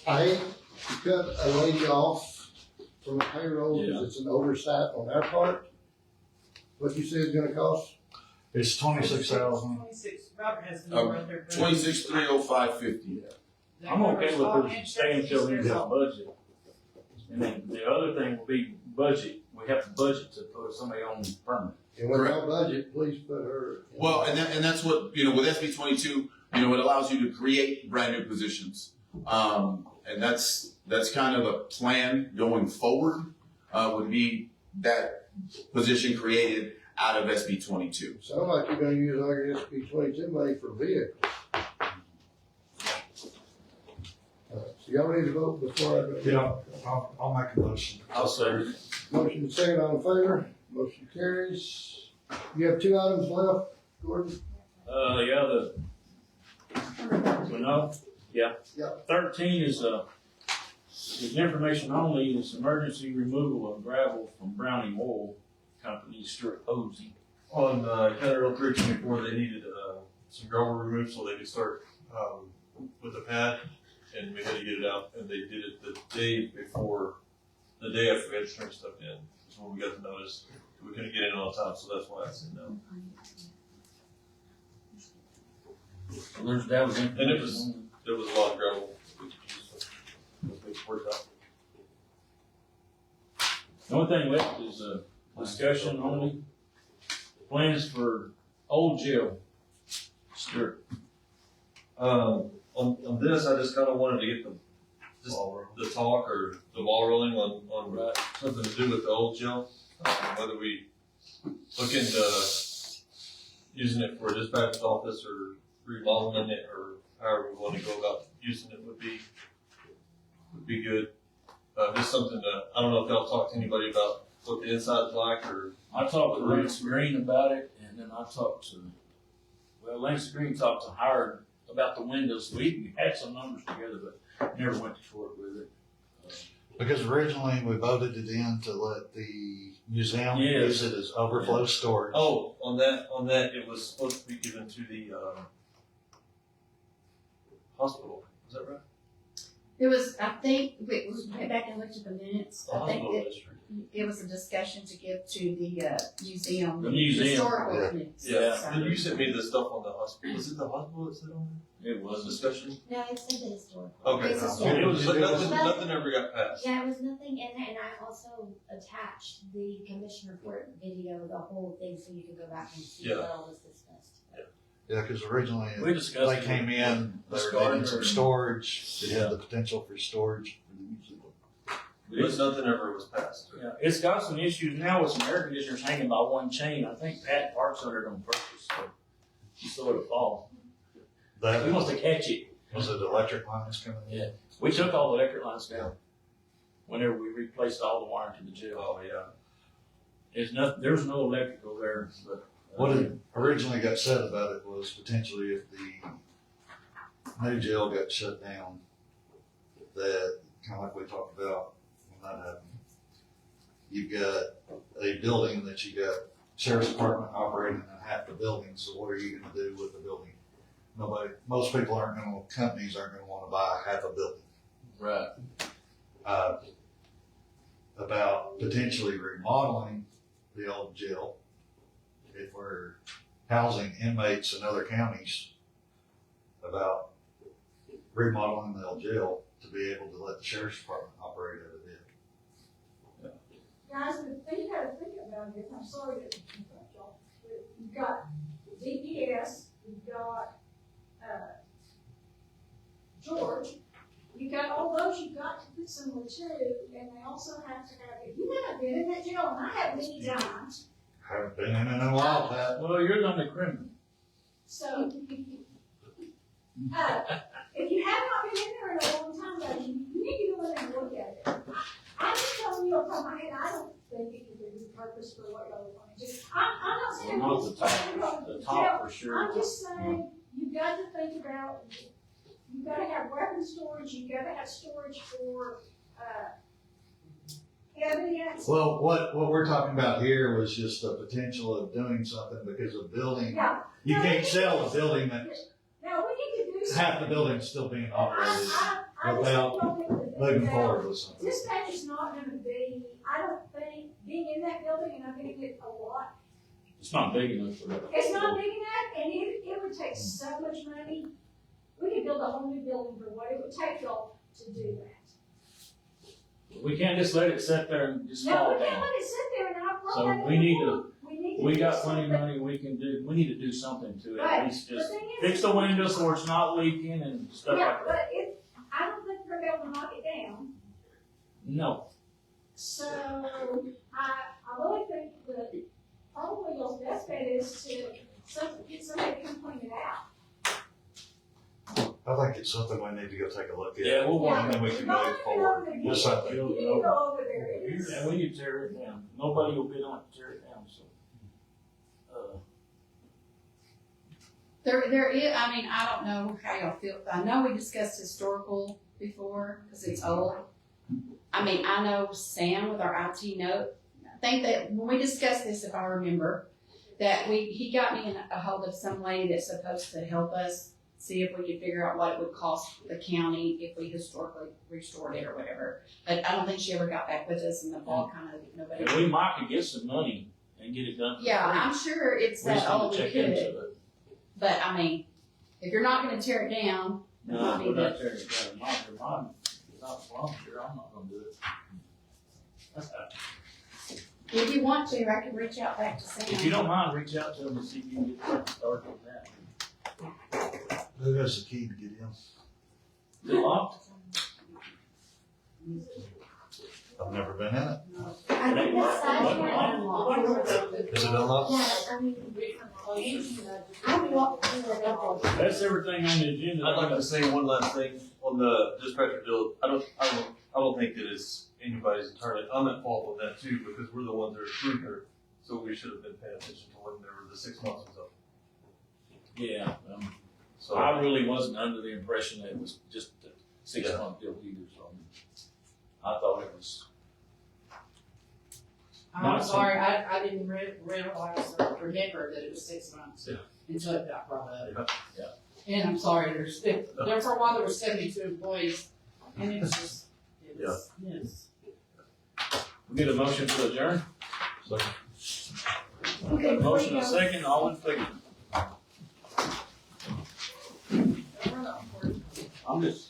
[SPEAKER 1] I hate to cut a lady off from the payroll because it's an oversight on our part. What you said is gonna cost?
[SPEAKER 10] It's 26,000.
[SPEAKER 4] 26, Robert has the number right there.
[SPEAKER 6] 26,305.50.
[SPEAKER 9] I'm okay with her staying until the end of the budget. And then the other thing will be budget. We have to budget to put somebody on permanent.
[SPEAKER 1] And with our budget, please put her.
[SPEAKER 6] Well, and that's what, with SB 22, it allows you to create brand new positions. And that's kind of a plan going forward, would be that position created out of SB 22.
[SPEAKER 1] Sound like you're gonna use all your SB 22 money for vehicles. So y'all need to vote before I go.
[SPEAKER 10] Yeah, I'll make a motion.
[SPEAKER 9] I'll say.
[SPEAKER 1] Motion second, all in favor? Motion carries. You have 2 items left, Gordon?
[SPEAKER 9] Yeah, yeah.
[SPEAKER 1] Yeah.
[SPEAKER 9] 13 is information only, is emergency removal of gravel from Browning Oil Company, Stuart Posey.
[SPEAKER 11] On County Road 324, they needed some gravel removed so they could start with the pad, and we had to get it out, and they did it the day after we had to turn stuff in. That's when we got the notice. We couldn't get in on time, so that's why I said no.
[SPEAKER 9] So that was
[SPEAKER 11] And there was a lot of gravel we could use, so it worked out.
[SPEAKER 9] The only thing left is discussion only. Plans for old jail. Stuart.
[SPEAKER 11] On this, I just kind of wanted to get the talk or the ball rolling on something to do with the old jail. Whether we look into using it for a dispatcher's office or remodeling it or however we want to go about using it would be good. Just something that, I don't know if y'all talked to anybody about what the inside's like or.
[SPEAKER 9] I talked to Lance Green about it, and then I talked to, Lance Green talked to Howard about the windows. We had some numbers together, but never went to court with it.
[SPEAKER 10] Because originally we voted it in to let the museum
[SPEAKER 9] Yes.
[SPEAKER 10] use it as overflow storage.
[SPEAKER 11] Oh, on that, it was supposed to be given to the hospital. Is that right?
[SPEAKER 5] It was, I think, we went back and looked at the minutes. I think
[SPEAKER 11] Hospital district.
[SPEAKER 5] it was a discussion to give to the museum.
[SPEAKER 9] The museum.
[SPEAKER 5] Historical
[SPEAKER 10] Yeah.
[SPEAKER 5] mix.
[SPEAKER 11] Yeah.
[SPEAKER 5] So-
[SPEAKER 11] And you sent me the stuff on the hospital. Was it the hospital that said on there?
[SPEAKER 9] It was.
[SPEAKER 11] Discussion?
[SPEAKER 14] No, it said the historical.
[SPEAKER 11] Okay.
[SPEAKER 5] It's a-
[SPEAKER 9] It was-
[SPEAKER 11] But
[SPEAKER 9] it was-
[SPEAKER 11] nothing ever got passed.
[SPEAKER 14] Yeah, it was nothing in there, and I also attached the commission report video, the whole thing, so you could go back and see
[SPEAKER 11] Yeah.
[SPEAKER 14] what all was discussed.
[SPEAKER 10] Yeah, because originally
[SPEAKER 9] We discussed
[SPEAKER 10] they
[SPEAKER 9] it.
[SPEAKER 10] came in, they were
[SPEAKER 9] Discarded
[SPEAKER 10] needing some
[SPEAKER 9] or-
[SPEAKER 10] storage, they had the potential for storage for the museum.
[SPEAKER 11] But nothing ever was passed.
[SPEAKER 9] Yeah, it's got some issues now with some air conditioners hanging by one chain. I think Pat parks under it on purpose, so he saw it fall. He
[SPEAKER 10] That,
[SPEAKER 9] wants to catch it.
[SPEAKER 10] was it electric lines coming in?
[SPEAKER 9] Yeah. We took all the electric lines down whenever we replaced all the wiring to the jail.
[SPEAKER 11] Oh, yeah.
[SPEAKER 9] There's no electrical there, but
[SPEAKER 10] What had originally got said about it was potentially if the new jail got shut down, that, kind of like we talked about when that happened, you've got a building that you got sheriff's department operating in half the building, so what are you gonna do with the building? Most people companies aren't gonna wanna buy half a building.
[SPEAKER 2] Right.
[SPEAKER 10] About potentially remodeling the old jail, if we're housing inmates in other counties, about remodeling the old jail to be able to let the sheriff's department operate out of it.
[SPEAKER 13] Guys, the thing you gotta think about is, I'm sorry to interrupt y'all, but you've got DPS, you've got, George, you got all those you've got to put somewhere too, and they also have to have, if you haven't been in that jail, and I have many times,
[SPEAKER 10] Haven't been in a while, Pat.
[SPEAKER 9] Well, you're not a criminal.
[SPEAKER 13] so. If you have not been in there in a long time, though, you need to go in there and look at it. I'm just telling you off the top of my head, I don't think it could be repurposed for what y'all want to do. I'm not saying.
[SPEAKER 2] Well, not the top for sure.
[SPEAKER 13] I'm just saying, you've got to think about, you've got to have weapon storage, you've got to have storage for, evidence.
[SPEAKER 10] Well, what we're talking about here was just the potential of doing something because a building,
[SPEAKER 13] Yeah.
[SPEAKER 10] you can't sell a building that
[SPEAKER 13] Now, we need to do something.
[SPEAKER 10] half the building's still being operated
[SPEAKER 13] I
[SPEAKER 10] without moving forward with something.
[SPEAKER 13] Dispatch is not gonna be, I don't think, being in that building, and I've been in it a lot,
[SPEAKER 2] It's not big enough for that.
[SPEAKER 13] it's not big enough, and it would take so much money. We could build a whole new building for what it would take y'all to do that.
[SPEAKER 9] We can't just let it sit there and just
[SPEAKER 13] No,
[SPEAKER 9] fall
[SPEAKER 13] we can't
[SPEAKER 9] down.
[SPEAKER 13] let it sit there, and I've brought
[SPEAKER 9] So
[SPEAKER 13] that up
[SPEAKER 9] we need
[SPEAKER 13] before.
[SPEAKER 9] We
[SPEAKER 13] do
[SPEAKER 9] got plenty of
[SPEAKER 13] something.
[SPEAKER 9] money we can do, we need to do something to it,
[SPEAKER 13] Right.
[SPEAKER 9] at least
[SPEAKER 13] The
[SPEAKER 9] just
[SPEAKER 13] thing is-
[SPEAKER 9] fix the windows so it's not leaking and stuff
[SPEAKER 13] Yeah,
[SPEAKER 9] like that.
[SPEAKER 13] but I don't think we're able to knock it down,
[SPEAKER 9] No,
[SPEAKER 13] so I really think that probably y'all's best bet is to get somebody to come clean it out.
[SPEAKER 10] I think it's something we need to go take a look at.
[SPEAKER 9] yeah, we'll
[SPEAKER 13] Yeah.
[SPEAKER 9] walk
[SPEAKER 10] And then we can move forward. Just something.
[SPEAKER 13] You need to go over there, it is.
[SPEAKER 9] Yeah, we need to tear it down, nobody will bid on it to tear it down, so.
[SPEAKER 5] There is, I mean, I don't know how y'all feel, I know we discussed historical before, cause it's old. I mean, I know Sam with our IT note, I think that when we discussed this, if I remember, that he got me in a hold of some lady that's supposed to help us see if we could figure out what it would cost the county if we historically restored it or whatever. But I don't think she ever got back with us, and the ball kind of, nobody.
[SPEAKER 9] And we might could get some money and get it done. for
[SPEAKER 5] Yeah,
[SPEAKER 9] free.
[SPEAKER 5] I'm sure it's
[SPEAKER 9] We just
[SPEAKER 5] that
[SPEAKER 9] need
[SPEAKER 5] old
[SPEAKER 9] to
[SPEAKER 5] we
[SPEAKER 9] check
[SPEAKER 5] could,
[SPEAKER 9] into it.
[SPEAKER 5] but I mean, if you're not gonna tear it down, it
[SPEAKER 9] No,
[SPEAKER 5] might be
[SPEAKER 9] we're
[SPEAKER 5] the
[SPEAKER 9] not tearing it down, mine is not volunteer, I'm not gonna do it.
[SPEAKER 5] If you want to, I can reach out back to Sam.
[SPEAKER 9] If you don't mind, reach out to them and see if you can get started on that.
[SPEAKER 10] Who has the key to get in?
[SPEAKER 9] Is it locked?
[SPEAKER 10] I've never been in it.
[SPEAKER 14] I think that's
[SPEAKER 10] Is it unlocked?
[SPEAKER 14] Yeah, I mean, I walked through the door.
[SPEAKER 9] That's everything on the agenda.
[SPEAKER 11] I'd like to say one last thing on the dispatcher deal. I don't think that it's anybody's entirely, I'm at fault with that too, because we're the ones that approved her. So we should have been paying attention to when the 6 months was up.
[SPEAKER 9] Yeah,
[SPEAKER 11] So
[SPEAKER 9] I really wasn't under the impression that it was just a 6-month deal either, so I thought it was.
[SPEAKER 4] I'm sorry, I didn't realize or remember that it was 6 months
[SPEAKER 11] Yeah.
[SPEAKER 4] until it got brought up.
[SPEAKER 9] Yeah.
[SPEAKER 4] And I'm sorry, there for a while there were 72 employees, and it's just, yes.
[SPEAKER 9] We get a motion to adjourn?
[SPEAKER 14] Okay,
[SPEAKER 9] Motion a second, all in favor? I'm just.